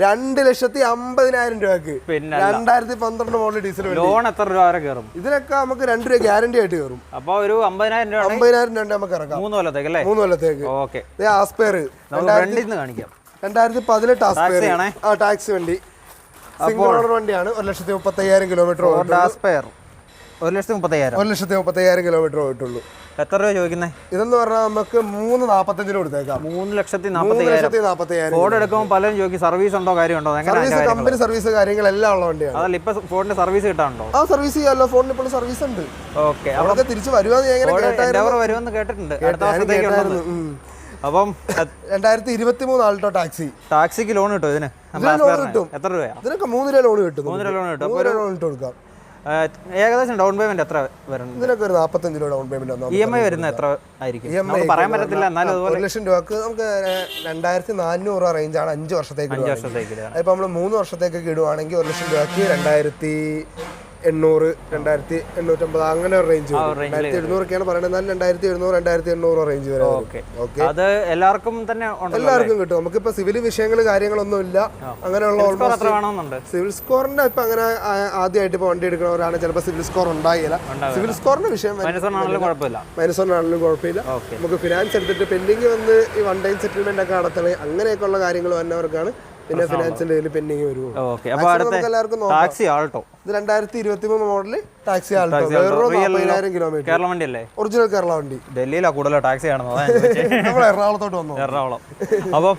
2,50,000 രൂപക്ക് 2012 മോഡൽ ഡീസൽ വണ്ടി. ലോൺ എത്ര രൂപ വരെ കയറും? ഇതിനൊക്കെ നമുക്ക് 2 രൂപ ഗ്യാരണ്ടി ആയിട്ട് കയറും. അപ്പൊ ഒരു 50,000 രൂപ നമുക്ക് ഇറക്കാം. 3 കൊല്ലത്തേക്ക് അല്ലേ? 3 കൊല്ലത്തേക്ക്. ആസ്പെയർ 2018 ആസ്പെയർ ടാക്സി വണ്ടി. സിംഗിൾ ഓണർ വണ്ടിയാണ്. 1,35,000 കിലോമീറ്റർ. 1,35,000 കിലോമീറ്റർ പോയിട്ടുള്ളൂ. എത്ര രൂപ ചോദിക്കുന്നത്? ഇതെന്ന് പറഞ്ഞാൽ നമുക്ക് 3,45 കൊടുത്തേക്കാം. 3,40,000. ഫോർഡ് എടുക്കുമ്പോൾ പലരും ചോദിക്കും സർവീസ് ഉണ്ടോ, കാര്യമുണ്ടോ? കമ്പനി സർവീസ് കാര്യങ്ങളെല്ലാം ഉള്ള വണ്ടിയാണ്. അതല്ല ഇപ്പൊ ഫോണിന് സർവീസ് കിട്ടാനുണ്ടോ? സർവീസ് ചെയ്യാമല്ലോ. ഫോണിന് ഇപ്പോൾ സർവീസ് ഉണ്ട്. ഓക്കെ. അവിടെ തിരിച്ച് വരുമെന്ന് കേട്ടിട്ടുണ്ട്. അടുത്ത വർഷത്തേക്ക്. അപ്പം 2023 ആൾട്ടോ ടാക്സിക്ക് ലോൺ കിട്ടും. ഇതിന് എത്ര രൂപ? ഇതിനൊക്കെ 3 രൂപ ലോൺ കിട്ടും. 3 രൂപ ലോൺ കിട്ടും. ലോൺ ഇട്ട് കൊടുക്കാം. ഏകദേശം ഡൗൺ പേയ്മെന്റ് എത്ര വരുന്നത്? ഇതിനൊക്കെ ഒരു 45 രൂപ ഡൗൺ പേയ്മെന്റ്. EMI വരുന്നത് എത്ര ആയിരിക്കും? പറയാൻ പറ്റത്തില്ല. എന്നാലും 1 ലക്ഷം രൂപക്ക് നമുക്ക് 2,400 റേഞ്ചാണ് 5 വർഷത്തേക്ക്. ഇപ്പൊ നമ്മള് 3 വർഷത്തേക്കൊക്കെ ഇടുവാണെങ്കിൽ 1 ലക്ഷം രൂപക്ക് 2,800 2,850 അങ്ങനെ ഒരു റേഞ്ച്. 2,700 പറയുന്നത്. 2,700 2,800 റേഞ്ച് വരെ. അത് എല്ലാവർക്കും തന്നെ എല്ലാവർക്കും കിട്ടും. നമുക്കിപ്പോ സിവിൽ വിഷയങ്ങൾ കാര്യങ്ങളൊന്നും ഇല്ല. അങ്ങനെയുള്ള സിവിൽ സ്കോറിന്റെ ഇപ്പൊ അങ്ങനെ ആദ്യമായിട്ട് ഇപ്പൊ വണ്ടി എടുക്കുന്നവരാണ് ചിലപ്പോൾ സിവിൽ സ്കോർ ഉണ്ടായില്ല. സിവിൽ സ്കോറിന്റെ വിഷയം മൈനസ് ആണെങ്കിലും കുഴപ്പമില്ല. നമുക്ക് ഫിനാൻസ് എടുത്തിട്ട് പെൻഡിങ് വന്ന് ഈ 1 ടൈം സെറ്റിൽമെന്റ് ഒക്കെ നടത്തണേ അങ്ങനെയൊക്കെ ഉള്ള കാര്യങ്ങൾ വന്നവർക്കാണ് പിന്നെ ഫിനാൻസിന്റെ പെൻഡിങ് വരുമോ. Taxi Alto. ഇത് 2023 model taxi Alto. 40,000 kilometre. Kerala വണ്ടി അല്ലേ? ഒറിജിനൽ കേരള വണ്ടി. ഡൽഹിയിലാണ് കൂടുതൽ ടാക്സി കാണുന്നത്. നമ്മൾ എറണാകുളത്തോട്ട് വന്നു. എറണാകുളം. അപ്പം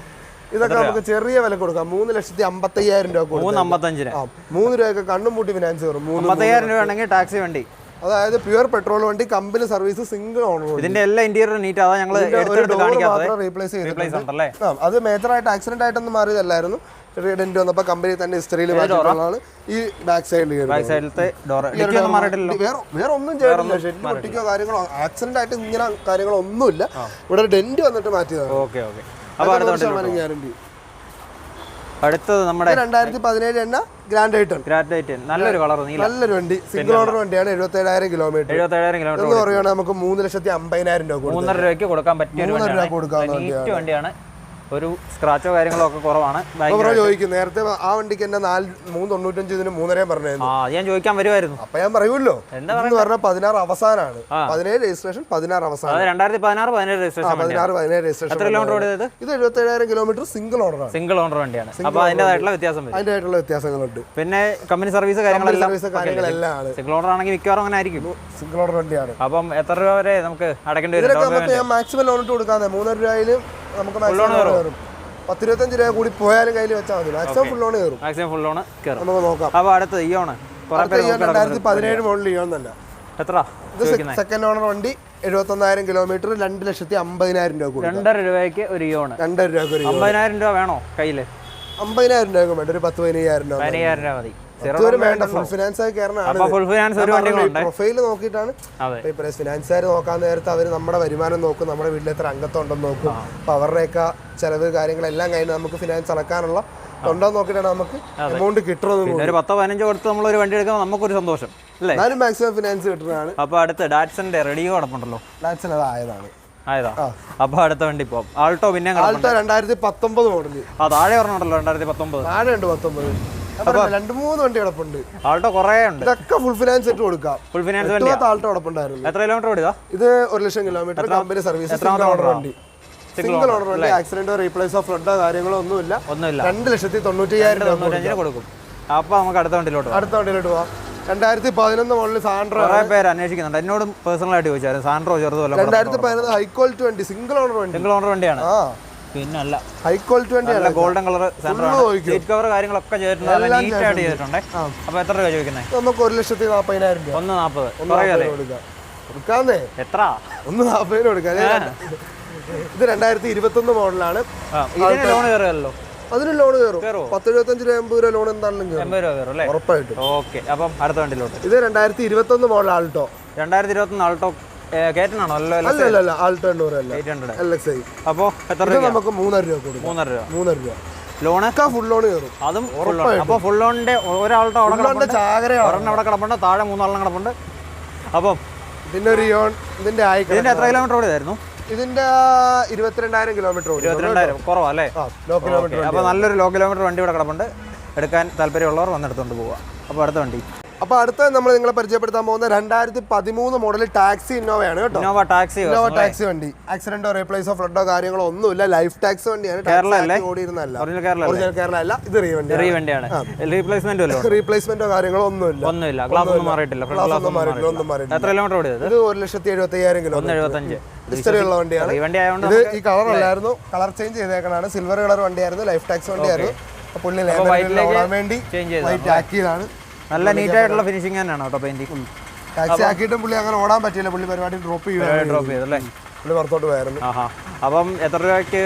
ഇതൊക്കെ നമുക്ക് ചെറിയ വില കൊടുക്കാം. 3,55,000 രൂപ. 3,55,000. 3 രൂപയൊക്കെ കണ്ണും പൂട്ടി ഫിനാൻസ് കയറും. 55,000 രൂപ ആണെങ്കിൽ ടാക്സി വണ്ടി അതായത് പ്യുവർ പെട്രോൾ വണ്ടി, കമ്പനി സർവീസ്, സിംഗിൾ ഓണർ. ഇതിന്റെ എല്ലാ ഇന്റീരിയർ നീറ്റ് അതാ ഞങ്ങൾ റീപ്ലേസ് ചെയ്തിട്ടുണ്ട്. അത് മേജറായിട്ട് ആക്സിഡന്റ് ആയിട്ടൊന്നും മാറിയതല്ലായിരുന്നു, ചെറിയ ഡെന്റ് വന്നപ്പോൾ കമ്പനി തന്നെ ഹിസ്റ്ററിയിൽ മാറ്റിയിട്ടുള്ളതാണ്. ഈ ബാക്ക് സൈഡിലത്തെ വേറെ ഒന്നും ചെയ്തിട്ടില്ല, ഷെഡ് പൊട്ടിക്കോ കാര്യങ്ങളോ ആക്സിഡന്റ് ആയിട്ട് ഇങ്ങനെ കാര്യങ്ങളോ ഒന്നുമില്ല. ഇവിടെ ഡെന്റ് വന്നിട്ട് മാറ്റിയതാണ്. ഗ്യാരണ്ടി. അടുത്തത് നമ്മുടെ 2017 എണ്ണ ഗ്രാൻഡ് ഐറ്റൺ, നല്ലൊരു കളർ, നല്ലൊരു വണ്ടി, സിംഗിൾ ഓണർ വണ്ടിയാണ്. 77,000 കിലോമീറ്റർ എന്ന് പറയുകയാണെങ്കിൽ നമുക്ക് 3,50,000 രൂപ, 3,500 രൂപയ്ക്ക് കൊടുക്കാൻ പറ്റിയ വണ്ടിയാണ്. ഒരു സ്ക്രാച്ചോ കാര്യങ്ങളോ ഒക്കെ കുറവാണ്. ചോദിക്കും നേരത്തെ ആ വണ്ടിക്ക് എന്നെ 395 ഇതിന് 3.5 പറഞ്ഞായിരുന്നു. ഞാൻ ചോദിക്കാൻ വരുമായിരുന്നു. അപ്പൊ ഞാൻ പറയുമല്ലോ, എന്ന് പറഞ്ഞാൽ 16 അവസാനമാണ്, 17 രജിസ്ട്രേഷൻ, 16 അവസാനം. 2016-17 രജിസ്ട്രേഷൻ. ഇത് 77,000 കിലോമീറ്റർ സിംഗിൾ ഓണർ വണ്ടിയാണ്. അപ്പൊ അതിന്റേതായിട്ടുള്ള വ്യത്യാസങ്ങളുണ്ട്. പിന്നെ കമ്പനി സർവീസ് കാര്യങ്ങളെല്ലാം സിംഗിൾ ഓണർ ആണെങ്കിൽ മിക്കവാറും അങ്ങനെ ആയിരിക്കും. സിംഗിൾ ഓണർ വണ്ടിയാണ്. അപ്പം എത്ര രൂപ വരെ നമുക്ക് അടക്കേണ്ടി വരും? മാക്സിമം ലോൺ ഇട്ട് കൊടുക്കാതെ 3,000 രൂപയിലും നമുക്ക് 10-25 രൂപ കൂടി പോയാലും കയ്യിൽ വെച്ചാൽ മതി. മാക്സിമം ഫുൾ ലോൺ കയറും. നമുക്ക് നോക്കാം. അപ്പൊ അടുത്ത് ഇയോണ് 2017 മോഡൽ ഇയോന്നല്ല. എത്ര? ഇത് സെക്കൻഡ് ഓണർ വണ്ടി, 71,000 കിലോമീറ്റർ, 2,50,000 രൂപ കൂടി. 2.5 രൂപയ്ക്ക് ഒരു ഇയോണ്. 2.5 രൂപ 50,000 രൂപ വേണോ കയ്യില്? 50,000 രൂപ വേണ്ട, ഒരു 10-15,000 രൂപ. 15,000 രൂപ മതി. ഫുൾ ഫിനാൻസ് ആയി കയറണം. പ്രൊഫൈൽ നോക്കിയിട്ടാണ് ഫിനാൻസുകാർ നോക്കാൻ നേരത്തെ അവർ നമ്മുടെ വരുമാനം നോക്കും, നമ്മുടെ വീട്ടിൽ എത്ര അംഗത്വം ഉണ്ടെന്ന് നോക്കും. അപ്പൊ അവരുടെയൊക്കെ ചെലവ് കാര്യങ്ങളെല്ലാം കഴിഞ്ഞ് നമുക്ക് ഫിനാൻസ് അടക്കാനുള്ള ഉണ്ടോന്ന് നോക്കിയിട്ടാണ് നമുക്ക് എമൗണ്ട് കിട്ടുന്നത്. ഒരു 10-15 കൊടുത്ത് നമ്മളൊരു വണ്ടി എടുക്കുമ്പോൾ നമുക്കൊരു സന്തോഷം അല്ലേ? എന്നാലും മാക്സിമം ഫിനാൻസ് കിട്ടുന്നതാണ്. അപ്പൊ അടുത്ത് ഡാറ്റ്സന്റെ റെഡിയോ കിടപ്പുണ്ടല്ലോ. ഡാറ്റ്സൺ അത് ആയതാണ്. അപ്പൊ അടുത്ത വണ്ടി ഇപ്പൊ ആൾട്ടോ. പിന്നെ ആൾട്ടോ 2019 മോഡല്. താഴെ പറഞ്ഞല്ലോ 2019. താഴെ ഉണ്ട് 19. 2-3 വണ്ടി കിടപ്പുണ്ട്. ആൾട്ടോ കുറേ ഉണ്ട്. ഇതൊക്കെ ഫുൾ ഫിനാൻസ് ഇട്ട് കൊടുക്കാം. ഫുൾ ഫിനാൻസ് ആൾട്ടോ കിടപ്പുണ്ടായിരുന്നു. എത്ര കിലോമീറ്റർ ഓടിയതാ? ഇത് 1,00,000 kilometre, company service, single owner വണ്ടി. സിംഗിൾ ഓണർ വണ്ടി, ആക്സിഡന്റോ റീപ്ലേസോ ഫ്ലഡോ കാര്യങ്ങളോ ഒന്നുമില്ല. 2,90,000 കൊടുക്കും. അപ്പൊ നമുക്ക് അടുത്ത വണ്ടിയിലോട്ട് പോവാം. 2011 മോഡൽ സാൻഡ്രോ. കുറെ പേര് അന്വേഷിക്കുന്നുണ്ട്, എന്നോടും പേഴ്സണൽ ആയിട്ട് ചോദിച്ചായിരുന്നു. സാൻഡ്രോ ചെറുതുമല്ല. 2011 ഹൈ ക്വാളിറ്റി വണ്ടി, സിംഗിൾ ഓണർ വണ്ടിയാണ്. പിന്നല്ല, ഹൈ ക്വാളിറ്റി വണ്ടിയാണ്. ഗോൾഡൻ കളർ സീറ്റ് കവർ കാര്യങ്ങളൊക്കെ ചെയ്തിട്ടുണ്ട്. അപ്പൊ എത്ര രൂപ ചോദിക്കുന്നത്? നമുക്ക് 1,40,000 രൂപ. 1,40,000 എത്ര? 1,40,000 കൊടുക്കാം. ഇത് 2021 മോഡലാണ്. ലോൺ കയറുമല്ലോ. അതിന് ലോൺ കയറും. 10-25 രൂപ 80 രൂപ ലോൺ എന്താണെങ്കിലും ഉറപ്പായിട്ടും. ഓക്കെ, അപ്പം അടുത്ത വണ്ടിയിലോട്ട്. ഇത് 2021 മോഡൽ ആൾട്ടോ. 2021 ആൾട്ടോ കേറ്റനാണോ? അല്ല, ആൾട്ടോ 800 LXi. അപ്പൊ എത്ര രൂപ? നമുക്ക് 3,500 രൂപ കൊടുക്കും. 3,500 രൂപ ലോണൊക്കെ ഫുൾ ലോൺ കയറും. അതും അപ്പൊ ഫുൾ ലോണിന്റെ ഒരാൾട്ടോ ഒരെണ്ണം അവിടെ കിടപ്പുണ്ട്, താഴെ 3 കിടപ്പുണ്ട്. അപ്പം പിന്നെ ഒരു ഇയോൺ ഇതിന്റെ എത്ര കിലോമീറ്റർ ഓടിയതായിരുന്നു? ഇതിന്റെ 22,000 കിലോമീറ്റർ. 22,000 കുറവല്ലേ? അപ്പൊ നല്ലൊരു ലോ കിലോമീറ്റർ വണ്ടി ഇവിടെ കിടപ്പുണ്ട്. എടുക്കാൻ താല്പര്യമുള്ളവർ വന്നെടുത്തോണ്ട് പോവുക. അപ്പോൾ അടുത്ത വണ്ടി. അപ്പോൾ അടുത്ത നമ്മൾ നിങ്ങളെ പരിചയപ്പെടുത്താൻ പോകുന്ന 2013 മോഡൽ ടാക്സി ഇന്നോവയാണ് കേട്ടോ. ഇന്നോവ ടാക്സി വണ്ടി. ആക്സിഡന്റോ റീപ്ലേസോ ഫ്ലഡോ കാര്യങ്ങളോ ഒന്നുമില്ല. ലൈഫ് ടാക്സി വണ്ടിയാണ്. ഒറിജിനൽ കേരള അല്ല, ഇത് റീവണ്ടിയാണ്. റീപ്ലേസ്മെന്റോ കാര്യങ്ങളോ ഒന്നുമില്ല. ഗ്ലാസ് ഒന്നും മാറിയിട്ടില്ല. എത്ര കിലോമീറ്റർ ഓടിയത്? ഇത് 1,75,000 കിലോമീറ്റർ. ഹിസ്റ്ററി ഉള്ള വണ്ടിയാണ്. ഇത് ഈ കളർ അല്ലായിരുന്നു, കളർ ചേഞ്ച് ചെയ്തേക്കണാണ്. സിൽവർ കളർ വണ്ടിയായിരുന്നു, ലൈഫ് ടാക്സി വണ്ടിയായിരുന്നു. പുള്ളി ഓടാൻ വേണ്ടി വൈറ്റ് ആക്കിയതാണ്. നല്ല നീറ്റ് ആയിട്ടുള്ള ഫിനിഷിംഗ് തന്നെയാണ് കേട്ടോ പെയിന്റിംഗ്. ടാക്സി ആക്കിയിട്ടും പുള്ളി അങ്ങനെ ഓടാൻ പറ്റില്ല. പുള്ളി പരിപാടി ഡ്രോപ്പ് ചെയ്തല്ലേ? പുള്ളി പുറത്തോട്ട് പോയായിരുന്നു. അപ്പം എത്ര രൂപയ്ക്ക്?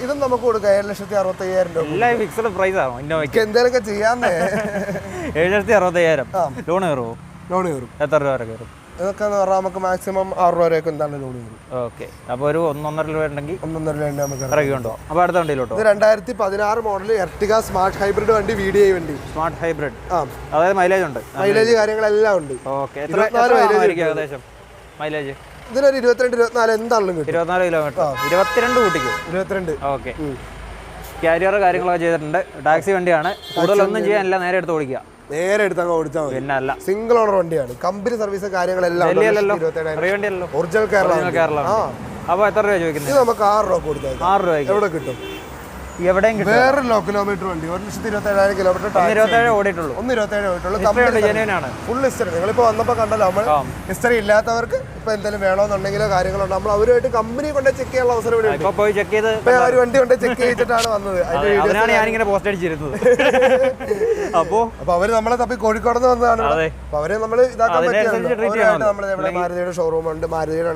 ഇതും നമുക്ക് കൊടുക്കാം 7,65,000 രൂപ. എല്ലാം ഫിക്സഡ് പ്രൈസ് ആണോ? ഇന്നോവയ്ക്ക് എന്തെങ്കിലുമൊക്കെ ചെയ്യാന്നേ. 7,65,000 ലോൺ കയറുമോ? ലോൺ കയറും. എത്ര രൂപ വരെ കയറും? ഇതൊക്കെ പറഞ്ഞാൽ നമുക്ക് മാക്സിമം 6 രൂപ വരെയൊക്കെ എന്താണ് ലോൺ കയറും. ഓക്കെ, അപ്പോൾ ഒരു 1-1.5 രൂപ ഉണ്ടെങ്കിൽ 1.5 രൂപ നമുക്ക് ഇറക്കിയുണ്ടോ? അപ്പോൾ അടുത്ത വണ്ടിയിലോട്ടോ. ഇത് 2016 മോഡൽ എർട്ടിഗ സ്മാർട്ട് ഹൈബ്രിഡ് വണ്ടി, VDI വണ്ടി. സ്മാർട്ട് ഹൈബ്രിഡ്, അതായത് മൈലേജ് ഉണ്ട്. മൈലേജ് കാര്യങ്ങളെല്ലാം ഉണ്ട്. ഓക്കെ, ഏകദേശം മൈലേജ് ഇതിനൊരു 22-24 എന്താണെങ്കിലും കിട്ടും. 24 കിലോമീറ്റർ. 22 കൂട്ടിക്കും. 22. ഓക്കെ, കാരിയർ കാര്യങ്ങളൊക്കെ ചെയ്തിട്ടുണ്ട്. ടാക്സി വണ്ടിയാണ്. കൂടുതലൊന്നും ചെയ്യാനില്ല, നേരെ എടുത്ത് ഓടിക്കുക. നേരെ എടുത്ത് അങ്ങ് ഓടിച്ചാൽ മതി. പിന്നെ അല്ല, സിംഗിൾ ഓണർ വണ്ടിയാണ്. കമ്പനി സർവീസ് കാര്യങ്ങളെല്ലാം ഒറിജിനൽ കേരള. അപ്പോൾ എത്ര രൂപ ചോദിക്കുന്നത്? ഇത് നമുക്ക് 6 രൂപ കൊടുത്താൽ 6 രൂപയ്ക്ക് എവിടെ കിട്ടും? എവിടെയും കിട്ടും. വേറെ ലോ കിലോമീറ്റർ വണ്ടി 1,27,000 കിലോമീറ്റർ. 1,27 ഓടിയിട്ടുള്ളൂ. 1,27 ഓടിയിട്ടുള്ളൂ. ജെന്യുവിൻ ആണ്. Full history. നിങ്ങളിപ്പോ വന്നപ്പോ കണ്ടല്ലോ, നമ്മൾ ഹിസ്റ്ററി ഇല്ലാത്തവർക്ക് ഇപ്പൊ എന്തെങ്കിലും വേണമെന്നുണ്ടെങ്കിലോ കാര്യങ്ങളോ നമ്മൾ അവരുമായിട്ട് കമ്പനി കൊണ്ട് ചെക്ക് ചെയ്യാനുള്ള അവസരം ഇവിടെ ഉണ്ട്. ഇപ്പൊ പോയി ചെക്ക് ചെയ്ത് ഇപ്പൊ ഒരു വണ്ടി കൊണ്ട് ചെക്ക് ചെയ്തിട്ടാണ് വന്നത്. അതിനാണ് ഞാനിങ്ങനെ പോസ്റ്റ് അടിച്ചിരുന്നത്. അപ്പൊ അവര് നമ്മളെ തപ്പി കോഴിക്കോട് നിന്ന് വന്നതാണ്. അപ്പൊ അവരെ നമ്മൾ ഇതാക്കാൻ പറ്റിയാണ്. നമ്മൾ മാരുതിയുടെ ഷോറൂം ഉണ്ട്, മാരുതിയുടെ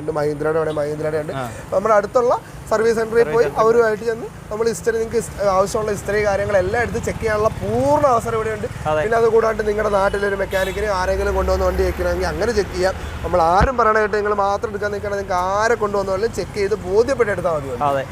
ഉണ്ട്, മഹീന്ദ്രയുടെ ഉണ്ട്. നമ്മുടെ അടുത്തുള്ള സർവീസ് സെന്ററിൽ പോയി അവരുമായിട്ട് ചെന്ന് നമ്മൾ ഹിസ്റ്ററി നിങ്ങൾക്ക് ആവശ്യമുള്ള ഹിസ്റ്ററി കാര്യങ്ങളെല്ലാം എടുത്ത് ചെക്ക് ചെയ്യാനുള്ള പൂർണ്ണ അവസരം ഇവിടെ ഉണ്ട്. പിന്നെ അത് കൂടാണ്ട് നിങ്ങളുടെ നാട്ടിലൊരു മെക്കാനിക്കിന് ആരെങ്കിലും കൊണ്ടുവന്ന് വണ്ടി വെക്കണമെങ്കിൽ അങ്ങനെ ചെക്ക് ചെയ്യാം. നമ്മൾ ആരും പറയണായിട്ട് നിങ്ങൾ മാത്രം എടുക്കാൻ നിൽക്കണം, നിങ്ങൾക്ക് ആരെ കൊണ്ടുവന്നാലും ചെക്ക് ചെയ്ത് ബോധ്യപ്പെട്ടെടുത്താൽ മതി. അതെ,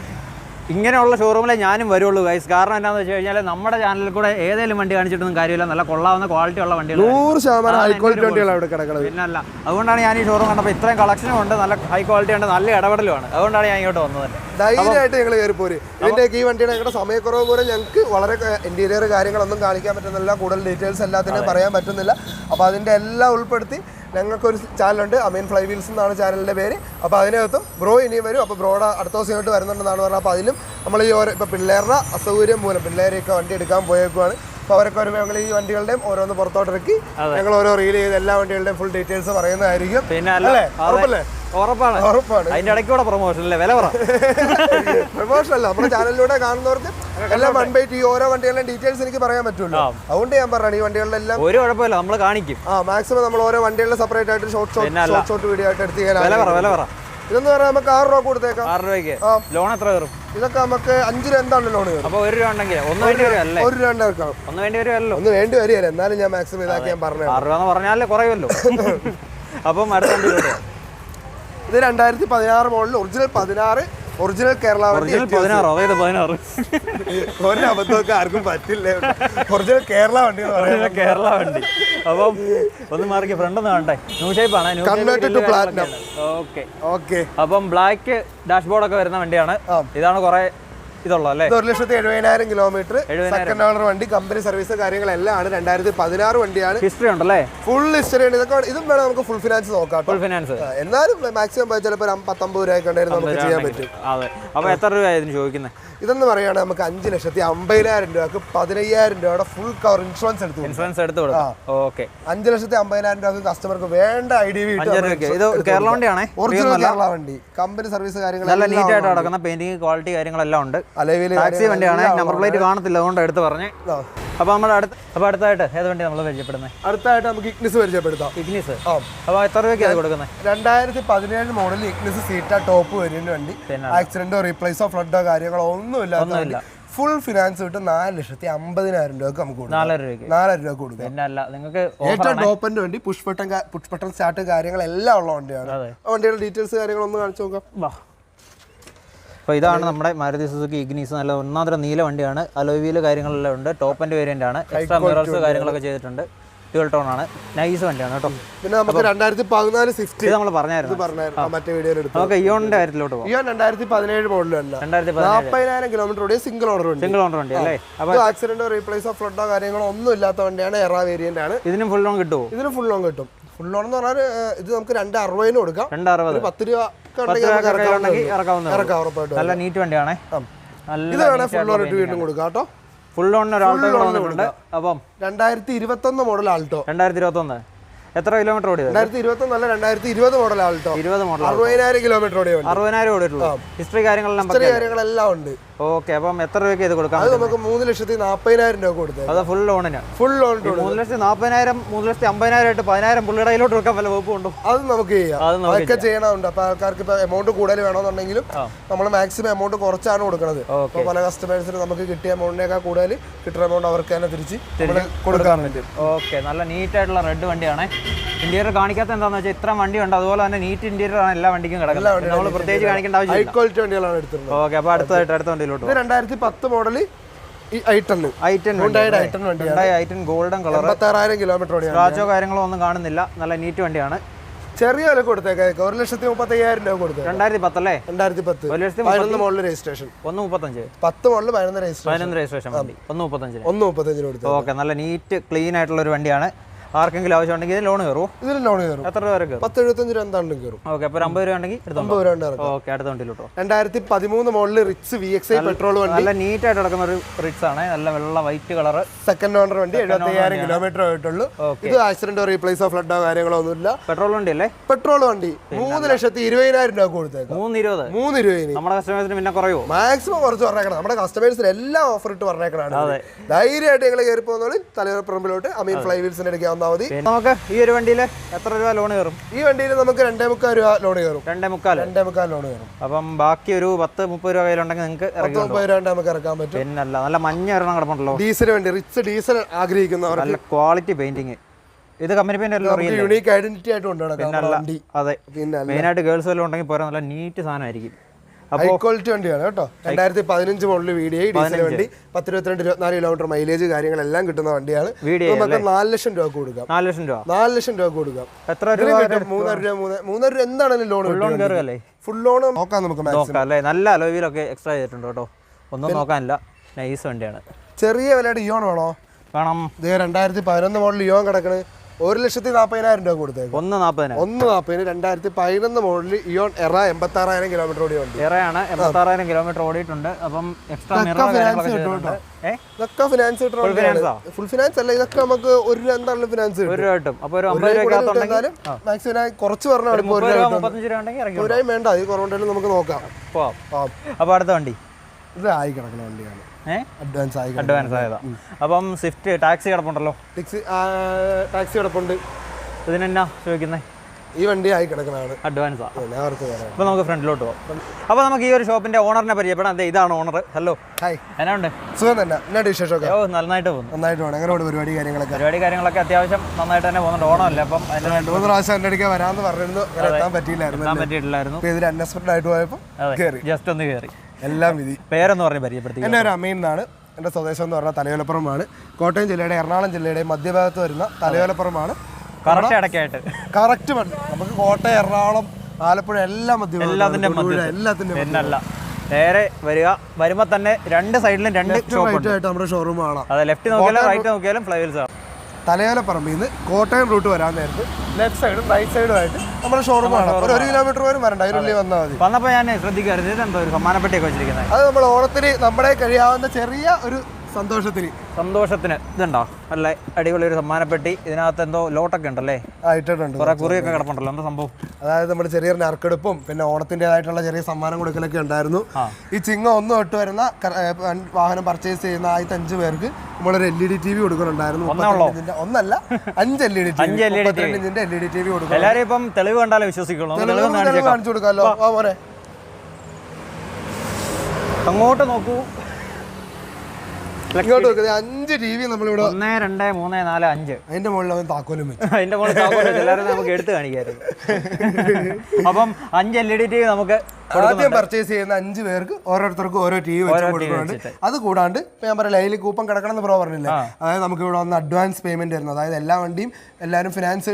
ഇങ്ങനെയുള്ള ഷോറൂമിലെ ഞാനും വരുള്ളൂ ഗൈസ്. കാരണം എന്താണെന്ന് വെച്ച് കഴിഞ്ഞാൽ നമ്മുടെ ചാനലിൽ കൂടെ ഏതെങ്കിലും വണ്ടി കാണിച്ചിട്ടൊന്നും കാര്യമില്ല, നല്ല കൊള്ളാവുന്ന ക്വാളിറ്റി ഉള്ള വണ്ടികൾ 100% ഹൈ ക്വാളിറ്റി വണ്ടികളാണ് അവിടെ കിടക്കുന്നത്. പിന്നല്ല, അതുകൊണ്ടാണ് ഞാൻ ഈ ഷോറൂം കണ്ടപ്പോൾ ഇത്രയും കളക്ഷനും ഉണ്ട്, നല്ല ഹൈ ക്വാളിറ്റി ഉണ്ട്, നല്ല ഇടപെടലുമാണ്. അതുകൊണ്ടാണ് ഞാൻ ഇങ്ങോട്ട് വന്നത്. ധൈര്യമായിട്ട് ഞങ്ങൾ കയറി പോരും. ഇതിൻ്റെയൊക്കെ ഈ വണ്ടിയുടെ ഞങ്ങളുടെ സമയക്കുറവ് പോലെ ഞങ്ങൾക്ക് വളരെ ഇന്റീരിയർ കാര്യങ്ങളൊന്നും കാണിക്കാൻ പറ്റുന്നില്ല, കൂടുതൽ ഡീറ്റെയിൽസ് എല്ലാത്തിനും പറയാൻ പറ്റുന്നില്ല. അപ്പോൾ അതിൻ്റെ എല്ലാം ഉൾപ്പെടുത്തി ഞങ്ങൾക്കൊരു ചാനലുണ്ട്, അമീൻ ഫ്ലൈ വീൽസ് എന്നാണ് ചാനലിൻ്റെ പേര്. അപ്പോൾ അതിനകത്തും ബ്രോ ഇനിയും വരും. അപ്പോൾ ബ്രോയുടെ അടുത്ത ദിവസം ഇങ്ങോട്ട് വരുന്നുണ്ടെന്നാണ് പറഞ്ഞത്. അപ്പോൾ അതിലും നമ്മൾ ഈ ഇപ്പോൾ പിള്ളേരുടെ അസൗകര്യം മൂലം പിള്ളേരെയൊക്കെ വണ്ടി എടുക്കാൻ പോയേക്കുവാണ്. അപ്പോൾ അവരൊക്കെ വരുമ്പോൾ ഞങ്ങൾ ഈ വണ്ടികളുടെയും ഓരോന്ന് പുറത്തോട്ടിറക്കി ഞങ്ങൾ ഓരോ റീൽ ചെയ്ത് എല്ലാ വണ്ടികളുടെയും ഫുൾ ഡീറ്റെയിൽസ് പറയുന്നതായിരിക്കും. പിന്നെ ഉറപ്പാണ്. അതിന്റെ ഇടയ്ക്കൂടെ പ്രൊമോഷൻ അല്ലേ, വില പറ പ്രൊമോഷൻ അല്ല, നമ്മുടെ ചാനലിലൂടെ കാണുന്നവർക്ക് എല്ലാം 1/2 ഈ ഓരോ വണ്ടികളുടെ ഡീറ്റെയിൽസ് എനിക്ക് പറയാൻ പറ്റുമല്ലോ. അതുകൊണ്ട് ഞാൻ പറഞ്ഞാണ് ഈ വണ്ടികളുടെ എല്ലാം ഒരു കുഴപ്പമില്ല, നമ്മൾ കാണിക്കും. മാക്സിമം നമ്മൾ ഓരോ വണ്ടികളുടെ സെപ്പറേറ്റ് ആയിട്ട് ഷോർട്ട് വീഡിയോ ആയിട്ട് എടുത്ത് ചെയ്യാൻ. ഇതെന്ന് പറഞ്ഞാൽ നമുക്ക് 6 രൂപ കൊടുത്തേക്കാം. 6 രൂപയ്ക്ക് ലോൺ എത്ര കയറും? ഇതൊക്കെ നമുക്ക് 5 രൂപ എന്താണ് ലോൺ കയറും. അപ്പോൾ 1 രൂപ ഉണ്ടെങ്കിൽ 1 വേണ്ടി വരുമല്ലേ? 1 രൂപ ഉണ്ടാക്കാം. 1 വേണ്ടി വരുമല്ലോ. 1 വേണ്ടി വരികയല്ല, എന്നാലും ഞാൻ മാക്സിമം ഇതാക്കി ഞാൻ പറഞ്ഞു. 6 രൂപ എന്ന് പറഞ്ഞാലേ കുറയുമല്ലോ. അപ്പം അടുത്ത വണ്ടിയിലോട്ട് ഇത് 2016 മോഡൽ ഒറിജിനൽ 16 ഒറിജിനൽ കേരള വണ്ടി. 16 അതായത് 16 ഒരു അബദ്ധമൊക്കെ ആർക്കും പറ്റില്ല. ഒറിജിനൽ കേരള വണ്ടി എന്ന് പറയുന്നത് കേരള വണ്ടി. അപ്പം ഒന്ന് മാറിക്ക്, ഫ്രണ്ട് ഒന്ന് കാണട്ടെ. ന്യൂ ഷേപ്പാണ്, കൺവേർട്ടഡ് ടു പ്ലാറ്റിനം. ഓക്കെ. അപ്പം ബ്ലാക്ക് ഡാഷ്ബോർഡൊക്കെ വരുന്ന വണ്ടിയാണ്. ഇതാണ് കുറെ ഇതുള്ളത് അല്ലേ? 1,70,000 കിലോമീറ്റർ സെക്കൻഡ് ഓണർ വണ്ടി, കമ്പനി സർവീസ് കാര്യങ്ങളെല്ലാം ആണ്. 2016 വണ്ടിയാണ്. ഹിസ്റ്ററി ഉണ്ടല്ലേ? ഫുൾ ഹിസ്റ്ററി ഉണ്ട്. ഇതൊക്കെ ഇതും വേണം നമുക്ക് ഫുൾ ഫിനാൻസ് നോക്കാം. ഫുൾ ഫിനാൻസ് എന്നാലും മാക്സിമം ചിലപ്പോൾ 19 രൂപയൊക്കെ ഉണ്ടായിരുന്നു നമുക്ക് ചെയ്യാൻ പറ്റും. അതെ. അപ്പോൾ എത്ര രൂപ ഇതിന് ചോദിക്കുന്നത്? ഇതെന്ന് പറയുകയാണെങ്കിൽ നമുക്ക് 5,50,000 രൂപക്ക് 15,000 രൂപയുടെ ഫുൾ കവർ ഇൻഷുറൻസ് എടുത്ത് കൊടുക്കാം. ഓക്കെ. 5,50,000 രൂപക്ക് കസ്റ്റമർക്ക് വേണ്ട ഐഡിയ ഇത് കേരള വണ്ടിയാണേ, ഒറിജിനൽ കേരള വണ്ടി, കമ്പനി സർവീസ് കാര്യങ്ങൾ നല്ല നീറ്റ് ആയിട്ട് നടക്കുന്ന പെയിന്റിംഗ് ക്വാളിറ്റി കാര്യങ്ങളെല്ലാം ഉണ്ട്. ടാക്സി വണ്ടിയാണ്, നമ്പർ പ്ലേറ്റ് കാണത്തില്ല, അതുകൊണ്ട് എടുത്ത് പറഞ്ഞേ. അപ്പോൾ നമ്മുടെ അടുത്തായിട്ട് ഏത് വണ്ടി നമ്മൾ പരിചയപ്പെടുന്നത്? അടുത്തായിട്ട് നമുക്ക് ഇഗ്നിസ് പരിചയപ്പെടുത്താം. ഇഗ്നിസ്. അപ്പോൾ എത്ര രൂപയ്ക്ക് അത് കൊടുക്കുന്നത്? 2017 മോഡൽ ഇഗ്നിസ് സീറ്റ ടോപ്പ് വേരിയന്റ് വണ്ടി. ആക്സിഡന്റോ റീപ്ലേസോ ഫ്ലഡോ കാര്യങ്ങളോ ഒന്നുമില്ല. ഫുൾ ഫിനാൻസ് കിട്ടും. 4,50,000 രൂപക്ക് നമുക്ക് കൊടുക്കാം. 4 രൂപ കൊടുക്കാം. നിങ്ങൾക്ക് ഏറ്റവും ടോപ്പിന്റെ വണ്ടി പുഷ് ബട്ടൺ സ്റ്റാർട്ട് കാര്യങ്ങളെല്ലാം ഉള്ള വണ്ടിയാണ്. വണ്ടിയുടെ ഡീറ്റെയിൽസ് കാര്യങ്ങളൊന്നും കാണിച്ചു നോക്കാം. അപ്പോൾ ഇതാണ് നമ്മുടെ മാരുതി സുസുക്കി ഇഗ്നിസ്. നല്ല ഒന്നാന്തരം നീല വണ്ടിയാണ്. അലോയ് വീല് കാര്യങ്ങളെല്ലാം ഉണ്ട്. ടോപ്പ് ആൻഡ് വേരിയന്റ് ആണ്. എക്സ്ട്രാ മിറേഴ്സ് കാര്യങ്ങളൊക്കെ ചെയ്തിട്ടുണ്ട്. ഡ്യുവൽ ടോൺ ആണ്. നൈസ് വണ്ടിയാണ് കേട്ടോ. പിന്നെ നമുക്ക് 2014 സ്വിഫ്റ്റ് ഇത് നമ്മൾ പറഞ്ഞായിരുന്നു മറ്റേ വീഡിയോയിൽ എടുത്തു. നമുക്ക് ഇയോണിന്റെ കാര്യത്തിലോട്ട് പോകാം. ഇയോൺ 2017 മോഡലല്ല, 40,000 കിലോമീറ്റർ ഓടിയ സിംഗിൾ ഓണർ വണ്ടി അല്ലേ? അപ്പോൾ ആക്സിഡന്റോ റീപ്ലേസോ ഫ്ലഡോ കാര്യങ്ങളോ ഒന്നും ഇല്ലാത്ത വണ്ടിയാണ്. എറ വേരിയന്റ് ആണ്. ഇതിനും ഫുൾ ലോൺ കിട്ടുമോ? ഇതിന് ഫുൾ ലോൺ കിട്ടും. ഫുൾ ലോൺ എന്ന് പറഞ്ഞാൽ ഇത് നമുക്ക് 260 കൊടുക്കാം. 260 10 രൂപ ഇറക്കാം ഉറപ്പായിട്ട്. നല്ല നീറ്റ് വണ്ടിയാണേ. ഇത് വേണേൽ ഫുൾ ലോൺ ഇട്ട് വീണ്ടും കൊടുക്കാം കേട്ടോ. ഫുൾ ലോണിന് ഒരാൾട്ടോ വന്നിട്ടുണ്ട്. അപ്പം 2021 മോഡൽ ആൾട്ടോ. 2021 എത്ര കിലോമീറ്റർ ഓടിയത്? 2021 അല്ല, 2020 മോഡൽ ആൾട്ടോ. 20 മോഡൽ 60,000 കിലോമീറ്റർ ഓടിയ 60,000 ഓടിയിട്ടുള്ളൂ. ഹിസ്റ്ററി കാര്യങ്ങളെല്ലാം ഉണ്ട്. ഓക്കെ. അപ്പം എത്ര രൂപയ്ക്ക് ഇത് കൊടുക്കാം? അത് നമുക്ക് 3,40,000 രൂപ കൊടുത്തത്. അത് ഫുൾ ലോണിന്. ഫുൾ ലോൺ 3,40,000 3,50,000 ആയിട്ട് 10,000 പുള്ളിയുടെ കയ്യിലോട്ട് കൊടുക്കാൻ വല്ല വകുപ്പ് ഉണ്ടോ? അത് നമുക്ക് ചെയ്യാം. അതൊക്കെ ചെയ്യണമുണ്ട്. അപ്പൊ ആൾക്കാർക്ക് ഇപ്പൊ എമൗണ്ട് കൂടുതൽ വേണമെന്നുണ്ടെങ്കിലും നമ്മൾ മാക്സിമം എമൗണ്ട് കുറച്ചാണ് കൊടുക്കുന്നത്. അപ്പൊ പല കസ്റ്റമേഴ്സിന് നമുക്ക് കിട്ടിയ എമൗണ്ടിനേക്കാൾ കൂടുതൽ കിട്ടുന്ന എമൗണ്ട് അവർക്ക് തന്നെ തിരിച്ച് കൊടുക്കാൻ പറ്റും. ഓക്കെ. നല്ല നീറ്റ് ആയിട്ടുള്ള റെഡ് വണ്ടിയാണ്. ഇന്റീരിയർ കാണിക്കാത്ത എന്താണെന്ന് വെച്ചാൽ ഇത്ര വണ്ടി ഉണ്ട്, അതുപോലെ തന്നെ നീറ്റ് ഇന്റീരിയർ ആണ് എല്ലാ വണ്ടിക്കും കിടക്കുന്നത്. നമ്മൾ പ്രത്യേകിച്ച് കാണിക്കേണ്ട ആവശ്യമില്ല. ഹൈ ക്വാളിറ്റി വണ്ടികളാണ് എടുത്തിട്ടുള്ളത്. ഓക്കെ. അപ്പോൾ അടുത്ത വണ്ടിയിലോട്ട് 2010 model i10 golden colour. 86,000 kilometre ഓടിയാണ്. സ്ക്രാച്ചോ കാര്യങ്ങളോ ഒന്നും കാണുന്നില്ല. നല്ല നീറ്റ് വണ്ടിയാണ്. ചെറിയ വില കൊടുത്തേക്കാം. 1,35,000 രൂപ കൊടുത്തത്. 2010 അല്ലേ? 2010 11 മോഡൽ രജിസ്ട്രേഷൻ. 135 10 മോഡൽ 11 രജിസ്ട്രേഷൻ വണ്ടി. 135 കൊടുത്തു. ഓക്കെ. നല്ല നീറ്റ് ക്ലീൻ ആയിട്ടുള്ള ഒരു വണ്ടിയാണ്. ആർക്കെങ്കിലും ആവശ്യമുണ്ടെങ്കിൽ ഇതിൽ ലോൺ കയറുമോ? ഇതിൽ ലോൺ കയറും. എത്ര രൂപ വരെ കയറും? 10-75 രൂപ എന്താണെങ്കിലും കയറും. ഓക്കെ, അപ്പോൾ 50 രൂപ ഉണ്ടെങ്കിൽ 50 രൂപ ഉണ്ട്. ഓക്കെ, അടുത്ത വണ്ടിയിലോട്ടോ. 2013 മോഡൽ റിറ്റ്സ് VXI പെട്രോൾ വണ്ടി. നല്ല നീറ്റായിട്ട് കിടക്കുന്ന ഒരു റിറ്റ്സ് ആണ്. നല്ല വെള്ള വൈറ്റ് കളർ, സെക്കൻഡ് ഓണർ വണ്ടി. 75,000 കിലോമീറ്റർ ആയിട്ടുള്ളൂ. ഇത് ആക്സിഡന്റോ റീപ്ലേസോ ഫ്ലഡോ കാര്യങ്ങളോ ഒന്നുമില്ല. പെട്രോൾ വണ്ടി അല്ലേ? പെട്രോൾ വണ്ടി. 3,20,000 രൂപ കൊടുത്തേക്കാം. 320. 3 രൂപ. നമ്മുടെ കസ്റ്റമേഴ്സിന് പിന്നെ കുറയോ? മാക്സിമം കുറച്ച് പറഞ്ഞേക്കണം. നമ്മുടെ കസ്റ്റമേഴ്സിന് എല്ലാം ഓഫർ ഇട്ട് പറഞ്ഞേക്കണം. ധൈര്യമായിട്ട് ഞങ്ങൾ കയറി പോകുന്നോളി തലയോരപ്പറമ്പിലോട്ട് അമീൻ ഫ്ലൈ വീൽസിന് എടുക്കാൻ വന്നാൽ മതി. നമുക്ക് ഈ ഒരു വണ്ടിയിൽ എത്ര രൂപ ലോൺ കയറും? ഈ വണ്ടിയിൽ നമുക്ക് 2.25 രൂപ ലോൺ കയറും. 2.25 ലോൺ കയറും. അപ്പം ബാക്കി ഒരു 10-30 രൂപ കയ്യിലുണ്ടെങ്കിൽ നിങ്ങൾക്ക് 30 രൂപ നമുക്ക് ഇറക്കാൻ പറ്റും. പിന്നല്ല, നല്ല മഞ്ഞ ഒരെണ്ണം കിടപ്പുണ്ടല്ലോ. ഡീസൽ വണ്ടി, റിച്ച് ഡീസൽ ആഗ്രഹിക്കുന്നവർ. നല്ല ക്വാളിറ്റി പെയിന്റിങ്. ഇത് കമ്പനി പെയിന്റ് യൂണീക്ക് ഐഡന്റിറ്റി ആയിട്ട് കൊണ്ടുപോകണം വണ്ടി. അതെ, മെയിനായിട്ട് ഗേൾസ് വല്ലതും ഉണ്ടെങ്കിൽ പോരാ, നല്ല നീറ്റ് സാധനമായിരിക്കും. ഹൈ ക്വാളിറ്റി വണ്ടിയാണ് കേട്ടോ. 2015 മോഡൽ VDI ഡീസൽ വണ്ടി. 10-22-24 കിലോമീറ്റർ മൈലേജ് കാര്യങ്ങളെല്ലാം കിട്ടുന്ന വണ്ടിയാണ്. നമുക്ക് 4 ലക്ഷം രൂപ കൊടുക്കാം. 4 ലക്ഷം രൂപ. 4 ലക്ഷം രൂപ കൊടുക്കാം. എത്ര രൂപ? 3.5 രൂപ എന്താണെങ്കിലും ലോൺ കയറുകയല്ലേ? ഫുൾ ലോൺ നോക്കാം നമുക്ക്. നോക്കാം അല്ലേ? നല്ല അലോയിലൊക്കെ എക്സ്ട്രാ ചെയ്തിട്ടുണ്ട് കേട്ടോ. ഒന്നും നോക്കാനില്ല, നൈസ് വണ്ടിയാണ്. ചെറിയ വിലയുടെ ഇയോൺ വേണോ? വേണം. 2011 മോഡൽ ഇയോൺ കിടക്കണത് 1,40,000 രൂപ കൊടുത്തേക്കും. 1.40. 2011 മോഡൽ ഇയോൺ എറ 86,000 കിലോമീറ്റർ ഓടിയ വണ്ടി. എറയാണ് 86,000 കിലോമീറ്റർ ഓടിയിട്ടുണ്ട്. അപ്പം എക്സ്ട്രാ ഇതൊക്കെ ഫിനാൻസ് ഫുൾ ഫിനാൻസ് അല്ല, ഇതൊക്കെ നമുക്ക് 1 രൂപ എന്താണല്ലോ ഫിനാൻസ് കിട്ടും. അപ്പോൾ ഒരു 50 രൂപ മാക്സിമം കുറച്ച് പറഞ്ഞാൽ 35 രൂപ ഉണ്ടെങ്കിൽ ഒരു വേണ്ട. അത് കുറവുണ്ടെങ്കിലും നമുക്ക് നോക്കാം. അപ്പോൾ അടുത്ത വണ്ടി ഇത് ആയി കിടക്കുന്ന വണ്ടിയാണ്. അഡ്വാൻസ് ആയതാ. അപ്പം സ്വിഫ്റ്റ് ടാക്സി കിടപ്പുണ്ടല്ലോ. ടാക്സി കിടപ്പുണ്ട്. ഇതിനെന്നാ ചോദിക്കുന്നത്? ഈ വണ്ടി ആയി കിടക്കുന്നതാണ്. അഡ്വാൻസാ. അപ്പോൾ നമുക്ക് ഫ്രണ്ടിലോട്ട് പോകാം. അപ്പോൾ നമുക്ക് ഈ ഒരു ഷോപ്പിന്റെ ഓണറിനെ പരിചയപ്പെടാം. അതെ, ഇതാണ് ഓണർ. ഹലോ. ഹായ്. എന്നാ ഉണ്ട്? സുഖം തന്നെ. എന്നാ വിശേഷമൊക്കെ? ഓ, നന്നായിട്ട് പോകുന്നു. നന്നായിട്ട് പോകണം. എങ്ങനെയാണ് പരിപാടി കാര്യങ്ങളൊക്കെ? അത്യാവശ്യം നന്നായിട്ട് തന്നെ പോകുന്നുണ്ട്. ഓണമല്ലേ, അപ്പം 2-3 പ്രാവശ്യം എൻ്റെ അടുക്കാൻ വരാമെന്ന് പറഞ്ഞിരുന്നു. എത്താൻ പറ്റിയില്ലായിരുന്നു. ഇതിൽ അൺഎക്സ്പെക്ടഡ് ആയിട്ട് പോയപ്പോൾ ജസ്റ്റ് ഒന്ന് കയറി. എല്ലാം വിധി. പേരെന്ന് പറഞ്ഞ് പരിചയപ്പെടുത്തി. എൻ്റെ ഒരു അമീൻ എന്നാണ്. എൻ്റെ സ്വദേശം എന്ന് പറഞ്ഞാൽ തലയോലപ്പുറമാണ്. കോട്ടയം ജില്ലയുടെ എറണാകുളം ജില്ലയുടെ മധ്യഭാഗത്ത് വരുന്ന തലയോലപ്പുറമാണ്. കറക്റ്റ് നമുക്ക് കോട്ടയം, എറണാകുളം, ആലപ്പുഴ എല്ലാം എല്ലാത്തിൻ്റെ നേരെ വരിക. വരുമ്പോ തന്നെ 2 സൈഡിലും 2 ഷോപ്പായിട്ട് നമ്മുടെ ഷോറൂം കാണാം. അതെ, ലെഫ്റ്റ് നോക്കിയാലും റൈറ്റ് നോക്കിയാലും ഫ്ലൈ വീൽസ് ആണ്. തലയോലപ്പറമ്പിൽ നിന്ന് കോട്ടയം റൂട്ട് വരാൻ നേരത്ത് ലെഫ്റ്റ് സൈഡും റൈറ്റ് സൈഡും ആയിട്ട് നമ്മുടെ ഷോറൂം ആണ്. 1 കിലോമീറ്റർ പോലും വരണ്ട, അതിനുള്ളിൽ വന്നാൽ മതി. വന്നപ്പോൾ ഞാൻ ശ്രദ്ധിക്കാറുണ്ട്, ഇതെന്തോ ഒരു സമ്മാനപ്പെട്ടിയൊക്കെ വെച്ചിരിക്കുന്നത്. അത് നമ്മൾ ഓണത്തിന് നമ്മുടെ കഴിയാവുന്ന ചെറിയ ഒരു സന്തോഷത്തിന് ഇതുണ്ടോ? നല്ല അടിപൊളി ഒരു സമ്മാനപ്പെട്ടി. ഇതിനകത്ത് എന്തോ ലോട്ടൊക്കെ ഉണ്ടല്ലേ? ഇട്ടിട്ടുണ്ട്. കുറെ കുറിയൊക്കെ കിടപ്പുണ്ടല്ലോ. എന്താ സംഭവം? അതായത് നമ്മുടെ ചെറിയൊരു നറുക്കെടുപ്പും പിന്നെ ഓണത്തിൻ്റെതായിട്ടുള്ള ചെറിയ സമ്മാനം കൊടുക്കലൊക്കെ ഉണ്ടായിരുന്നു. ഈ ചിങ്ങം 1 തൊട്ട് വരുന്ന വാഹനം പർച്ചേസ് ചെയ്യുന്ന 5 പേർക്ക് നമ്മളൊരു LED TV കൊടുക്കുന്നുണ്ടായിരുന്നു. 1 അല്ല 5 LED TV കൊടുക്കും. എല്ലാവരും ഇപ്പം തെളിവ് കണ്ടാലേ വിശ്വസിക്കുള്ളൂ. കാണിച്ചു കൊടുക്കാമല്ലോ. മോനെ അങ്ങോട്ട് നോക്കൂ. ഇങ്ങോട്ട് നോക്കുന്നത് 5 TV നമ്മളിവിടെ 1, 2, 3, 4, 5. അതിന്റെ മുകളിൽ അവൻ താക്കോലും വെച്ചു. അതിന്റെ മുകളിൽ താക്കോലും എല്ലാവരും നമുക്ക് എടുത്ത് കാണിക്കായിരുന്നു. അപ്പം 5 LED TV നമുക്ക് ആദ്യം പർച്ചേസ് ചെയ്യുന്ന 5 പേർക്ക് ഓരോരുത്തർക്കും ഓരോ TV വെച്ച് കൊടുക്കുന്നുണ്ട്. അത് കൂടാണ്ട് ഇപ്പൊ ഞാൻ പറയാം, ലൈനിൽ കൂപ്പൺ കിടക്കണമെന്ന് ബ്രോ പറഞ്ഞില്ലേ? അതായത് നമുക്ക് ഇവിടെ വന്ന് അഡ്വാൻസ് പേയ്മെന്റ് വരുന്നത്. അതായത് എല്ലാ വണ്ടിയും എല്ലാവരും ഫിനാൻസ്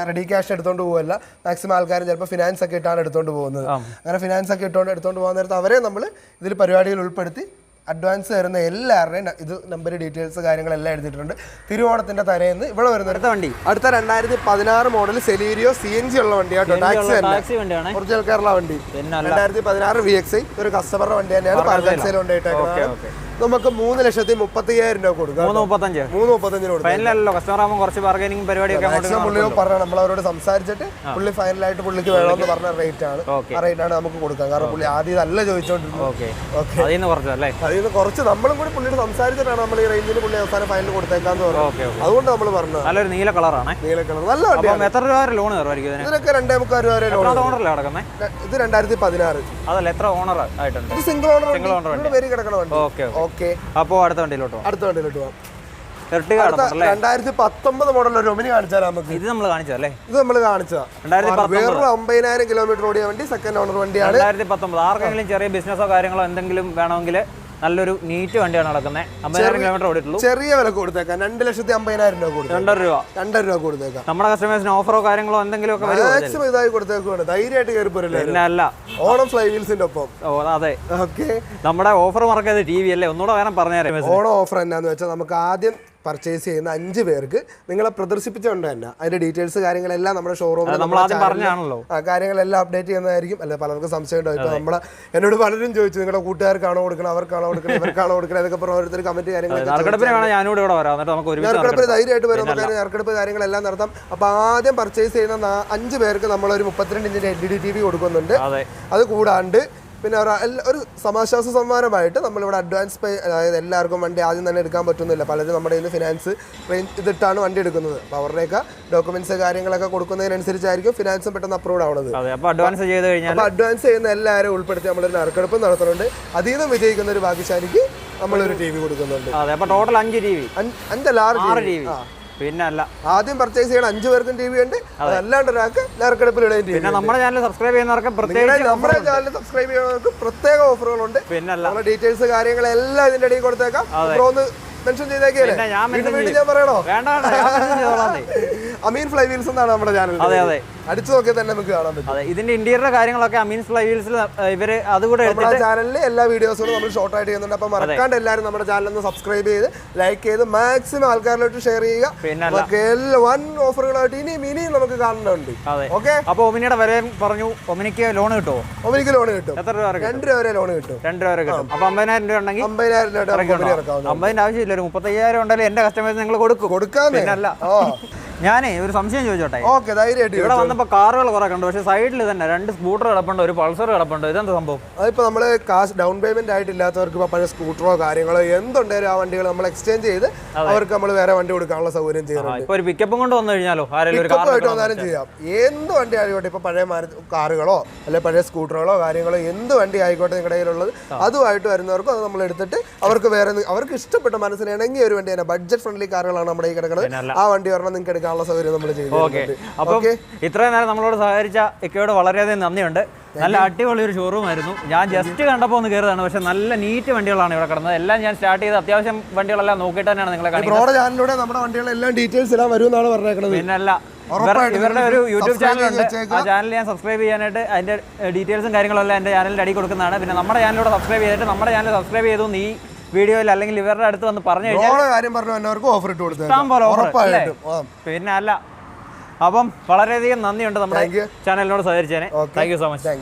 റെഡി ക്യാഷ് എടുത്തോണ്ട് പോകല്ല. മാക്സിമം ആൾക്കാരും ചിലപ്പോൾ ഫിനാൻസ് ഒക്കെ ഇട്ടാണ് എടുത്തോണ്ട് പോകുന്നത്. അങ്ങനെ ഫിനാൻസ് ഒക്കെ എടുത്തോണ്ട് പോകുന്ന നേരത്ത് അവരെ നമ്മൾ ഇതിൽ പരിപാടികൾ ഉൾപ്പെടുത്തി അഡ്വാൻസ് തരുന്ന എല്ലാവരുടെയും ഇത് നമ്പർ ഡീറ്റെയിൽസ് കാര്യങ്ങളെല്ലാം എഴുതിയിട്ടുണ്ട്. തിരുവോണത്തിന്റെ തലേന്ന് ഇവിടെ വരുന്ന വണ്ടി അടുത്ത 2016 മോഡൽ സെലീരിയോ CNG ഉള്ള വണ്ടിയാട്ടോ. ടാക്സി വണ്ടിയാണ്, ഒറിജിനൽ കേരള വണ്ടി. 2016 VXI ഒരു കസ്റ്റമറുടെ വണ്ടി തന്നെയാണ്. പാർക്കാൻസയിൽ കൊണ്ടുപോയിട്ടേക്കുന്നത്. നമുക്ക് 3,35,000 രൂപ കൊടുക്കാം. 3,35 പറഞ്ഞു. നമ്മളവരോട് സംസാരിച്ചിട്ട് പുള്ളി ഫൈനലായിട്ട് പുള്ളിക്ക് വേണമെന്ന് പറഞ്ഞ റേറ്റ് ആണ്. ആ റേറ്റ് ആണ് നമുക്ക് കൊടുക്കാം. കാരണം പുള്ളി ആദ്യം നല്ല ചോദിച്ചോണ്ടിരുന്നത്. അതിൽ നിന്ന് കുറച്ച് നമ്മളും കൂടി പുള്ളിയോട് സംസാരിച്ചിട്ടാണ് നമ്മൾ ഈ റേഞ്ചിന് പുള്ളി അവസാനം ഫൈനൽ കൊടുത്തേക്കാന്ന് പറഞ്ഞു. അതുകൊണ്ട് നമ്മൾ പറഞ്ഞത് നല്ലൊരു നീല കളറാണ്. നീല കളർ നല്ല വണ്ടിയാണ്. എത്ര രൂപ ലോൺ കയറുമായിരിക്കും? ഇതിനൊക്കെ 2.25 രൂപ വരെ ലോൺ. ഇത് 2016. അതല്ല, എത്ര ഓണർ ആയിട്ടുണ്ട്? ഇത് സിംഗിൾ ഓണർ പേര് കിടക്കണ വണ്ടി. ഓക്കെ, അപ്പോൾ അടുത്ത വണ്ടിയിലോട്ട് പോകാം. 2019 മോഡൽ ഒരു ഒമിനി കാണിച്ചാൽ നമുക്ക്. ഇത് നമ്മൾ കാണിച്ചതല്ലേ? ഇത് നമ്മൾ കാണിച്ചതാ. വെറും 50,000 കിലോമീറ്റർ ഓടിയ വണ്ടി, സെക്കൻഡ് ഓണർ വണ്ടിയാണ്. 2019. ആർക്കെങ്കിലും ചെറിയ ബിസിനസ്സോ കാര്യങ്ങളോ എന്തെങ്കിലും വേണമെങ്കിൽ നല്ലൊരു നീറ്റ് വണ്ടിയാണ് നടക്കുന്നത്. 50,000 കിലോമീറ്റർ ഓടിയിട്ടുള്ളൂ. ചെറിയ വില കൊടുത്തേക്കാം. 2,50,000 രൂപ കൊടുക്കും. 2 രൂപ കൊടുത്തേക്കാം. നമ്മുടെ കസ്റ്റമേഴ്സിന് ഓഫറോ കാര്യങ്ങളോ എന്തെങ്കിലും മാക്സിമം ഇതായി കൊടുത്തേക്കുവാണ്. ധൈര്യമായിട്ട് കയറി പോരല്ലേ? അല്ല, ഓണം ഫ്ലൈ വീൽസിന്റെ ഒപ്പം. അതെ, ഓക്കെ. നമ്മുടെ ഓഫർ മറക്കാതെ TV അല്ലേ? ഒന്നുകൂടെ വേണം പറഞ്ഞുതരാം. ഓണം ഓഫർ എന്നാന്ന് വെച്ചാൽ നമുക്ക് ആദ്യം പർച്ചേസ് ചെയ്യുന്ന 5 പേർക്ക് നിങ്ങളെ പ്രദർശിപ്പിച്ചുകൊണ്ട് തന്നെ അതിന്റെ ഡീറ്റെയിൽസ് കാര്യങ്ങളെല്ലാം നമ്മുടെ ഷോറൂമിൽ കാര്യങ്ങളെല്ലാം അപ്ഡേറ്റ് ചെയ്യുന്നതായിരിക്കും. അല്ലെ പലർക്കും സംശയം ഉണ്ടാവും. ഇപ്പൊ നമ്മളെ എന്നോട് പലരും ചോദിച്ചു നിങ്ങളുടെ കൂട്ടുകാർക്കാണോ കൊടുക്കണം, അവർക്കാണോ കൊടുക്കണം, ഇവർക്കാണോ കൊടുക്കണം, അതൊക്കെ പറഞ്ഞ ഓരോരുത്തർ കമന്റ് കാര്യങ്ങളൊക്കെ ധൈര്യമായിട്ട് വരും. നമുക്ക് നറുക്കെടുപ്പ് കാര്യങ്ങളെല്ലാം നടത്താം. അപ്പൊ ആദ്യം പർച്ചേസ് ചെയ്യുന്ന 5 പേർക്ക് നമ്മളൊരു 32 ഇഞ്ചിന്റെ LED TV കൊടുക്കുന്നുണ്ട്. അത് കൂടാണ്ട് പിന്നെ ഒരു സമാശ്വാസ സമ്മാനമായിട്ട് നമ്മളിവിടെ അഡ്വാൻസ് പേ, അതായത് എല്ലാവർക്കും വണ്ടി ആദ്യം തന്നെ എടുക്കാൻ പറ്റുന്നില്ല. പലരും നമ്മുടെ ഇന്ന് ഫിനാൻസ് ഇതിട്ടാണ് വണ്ടി എടുക്കുന്നത്. അപ്പോൾ അവരുടെയൊക്കെ ഡോക്യുമെന്റ്സ് കാര്യങ്ങളൊക്കെ കൊടുക്കുന്നതിനനുസരിച്ചായിരിക്കും ഫിനാൻസും പെട്ടെന്ന് അപ്രൂവ് ആവുന്നത്. അപ്പോൾ അഡ്വാൻസ് ചെയ്യുന്ന എല്ലാവരും ഉൾപ്പെടുത്തി നമ്മളൊരു നറുക്കെടുപ്പ് നടത്തുന്നുണ്ട്. അതിൽ നിന്നും വിജയിക്കുന്ന ഒരു ഭാഗ്യശാലിക്ക് നമ്മളൊരു TV കൊടുക്കുന്നുണ്ട്. Total 5 TV, 5 TV. പിന്നെ അല്ല ആദ്യം പർച്ചേസ് ചെയ്യണം 5 പേർക്കും TV ഉണ്ട്. അതല്ലാണ്ട് ഒരാൾക്ക് നറുക്കെടുപ്പിലൂടെ നമ്മുടെ ചാനൽ സബ്സ്ക്രൈബ് ചെയ്യുന്നവർക്ക് നമ്മുടെ ചാനൽ സബ്സ്ക്രൈബ് ചെയ്യുന്നവർക്ക് പ്രത്യേക ഓഫറുകളുണ്ട്. പിന്നെ ഡീറ്റെയിൽസ് കാര്യങ്ങളെല്ലാം ഇതിന്റെ ഇടയിൽ കൊടുത്തേക്കാം. മെൻഷൻ ചെയ്തേക്കല്ലേ, ഞാൻ പറയണോ? അമീൻ ഫ്ലൈ വീൽസ് എന്നാണ് നമ്മുടെ ചാനൽ. അടിച്ചു നോക്കിയാൽ തന്നെ നമുക്ക് കാണാൻ പറ്റും. ഇതിന്റെ ഇന്റീരിയർ കാര്യങ്ങളൊക്കെ അമീൻ ഫ്ലൈ വീൽസിൽ ഇവര് അതുകൂടെ നമ്മുടെ ചാനലിൽ എല്ലാ വീഡിയോസുകളും നമ്മൾ ഷോർട്ട് ആയിട്ട് ചെയ്യുന്നുണ്ട്. അപ്പൊ മറക്കാണ്ട് എല്ലാവരും നമ്മുടെ ചാനൽ ഒന്ന് സബ്സ്ക്രൈബ് ചെയ്ത് ലൈക്ക് ചെയ്ത് മാക്സിമം ആൾക്കാരിലോട്ട് ഷെയർ ചെയ്യുക. വൺ ഓഫറുകളായിട്ട് ഇനിയും നമുക്ക് കാണുന്നുണ്ട്. ഓക്കെ, അപ്പൊ ഒമിനിയുടെ വില പറഞ്ഞു. ഒമിനിക്ക് ലോൺ കിട്ടുമോ? ഒമിനിക്ക് ലോൺ കിട്ടും. എത്ര രൂപ? 2 രൂപ വരെ ലോൺ കിട്ടും. 2 രൂപ വരെ കിട്ടും. അപ്പൊ 50,000 രൂപ ഉണ്ടെങ്കിൽ 50,000 രൂപ 50 ആവശ്യമില്ല. ഒരു 35,000 ഉണ്ടെങ്കിൽ എന്റെ കസ്റ്റമേഴ്സ് നിങ്ങൾ കൊടുക്കാം. പിന്നല്ല, ഞാനേ ഒരു സംശയം ചോദിച്ചോട്ടെ. ഇവിടെ വന്നപ്പോ കാറുകൾ കുറെ കണ്ടു, പക്ഷെ സൈഡിൽ തന്നെ 2 സ്കൂട്ടർ കിടപ്പുണ്ട്, ഒരു പൾസർ കിടപ്പുണ്ട്. ഇതെന്താ സംഭവം? അതിപ്പോ നമ്മള് കാശ് ഡൗൺ പേയ്മെന്റ് ആയിട്ടില്ലാത്തവർക്ക് ഇപ്പൊ പഴയ സ്കൂട്ടറോ കാര്യങ്ങളോ എന്തുണ്ടായാലും ആ വണ്ടികൾ നമ്മൾ എക്സ്ചേഞ്ച് ചെയ്ത് അവർക്ക് നമ്മൾ വേറെ വണ്ടി കൊടുക്കാനുള്ള സൗകര്യം ചെയ്യുന്നുണ്ട്. ഇപ്പൊ ഒരു പിക്കപ്പും കൊണ്ട് വന്നു കഴിഞ്ഞാലോ പിക്കപ്പായിട്ട് വന്നാലും ചെയ്യാം. എന്ത് വണ്ടി ആയിക്കോട്ടെ, ഇപ്പൊ പഴയ കാറുകളോ അല്ലെ പഴയ സ്കൂട്ടറുകളോ കാര്യങ്ങളോ എന്ത് വണ്ടി ആയിക്കോട്ടെ നിങ്ങളുടെ കയ്യിലുള്ളത് അതുമായിട്ട് വരുന്നവർക്കും അത് നമ്മൾ എടുത്തിട്ട് അവർക്ക് ഇഷ്ടപ്പെട്ട മനസ്സിന് ഇണങ്ങിയ ഒരു വണ്ടി തന്നെ ബഡ്ജറ്റ് ഫ്രണ്ട്ലി കാറുകളാണ് നമ്മുടെ ഈ കിടക്കുന്നത്. ആ വണ്ടി പറഞ്ഞാൽ നിങ്ങൾക്ക് എടുക്കാനുള്ള സൗകര്യം നമ്മൾ ചെയ്തു. അപ്പം ഇത്രയും നേരം നമ്മളോട് സഹകരിച്ച ഇക്കയോട് വളരെയധികം നന്ദിയുണ്ട്. നല്ല അടിപൊളി ഒരു ഷോറൂം ആയിരുന്നു. ഞാൻ ജസ്റ്റ് കണ്ടപ്പോൾ ഒന്ന് കയറിയതാണ്, പക്ഷെ നല്ല നീറ്റ് വണ്ടികളാണ് ഇവിടെ കിടന്നത്. എല്ലാം ഞാൻ സ്റ്റാർട്ട് ചെയ്ത് അത്യാവശ്യം വണ്ടികളെല്ലാം നോക്കിയിട്ട് തന്നെയാണ് നിങ്ങളെ ചാനലിലൂടെ നമ്മുടെ വണ്ടികളെല്ലാം ഡീറ്റെയിൽസ് എല്ലാം വരുമെന്നാണ് പറഞ്ഞേക്കുന്നത്. പിന്നല്ല, ഇവരുടെ ഒരു യൂട്യൂബ് ചാനലുണ്ട്. ആ ചാനൽ ഞാൻ സബ്സ്ക്രൈബ് ചെയ്യാനായിട്ട് അതിന്റെ ഡീറ്റെയിൽസും കാര്യങ്ങളെല്ലാം എൻ്റെ ചാനലിൻ്റെ അടി കൊടുക്കുന്നതാണ്. പിന്നെ നമ്മുടെ ചാനലിലൂടെ സബ്സ്ക്രൈബ് ചെയ്തിട്ട് നമ്മുടെ ചാനൽ സബ്സ്ക്രൈബ് ചെയ്തു ഈ വീഡിയോയിൽ അല്ലെങ്കിൽ ഇവരുടെ അടുത്ത് വന്ന് പറഞ്ഞു കഴിഞ്ഞാൽ ഓഫർ ഇട്ട് കൊടുത്തു. പിന്നെ അല്ല, അപ്പം വളരെയധികം നന്ദിയുണ്ട് നമ്മുടെ ചാനലിനോട് സഹകരിച്ചതിന്. Thank you so much.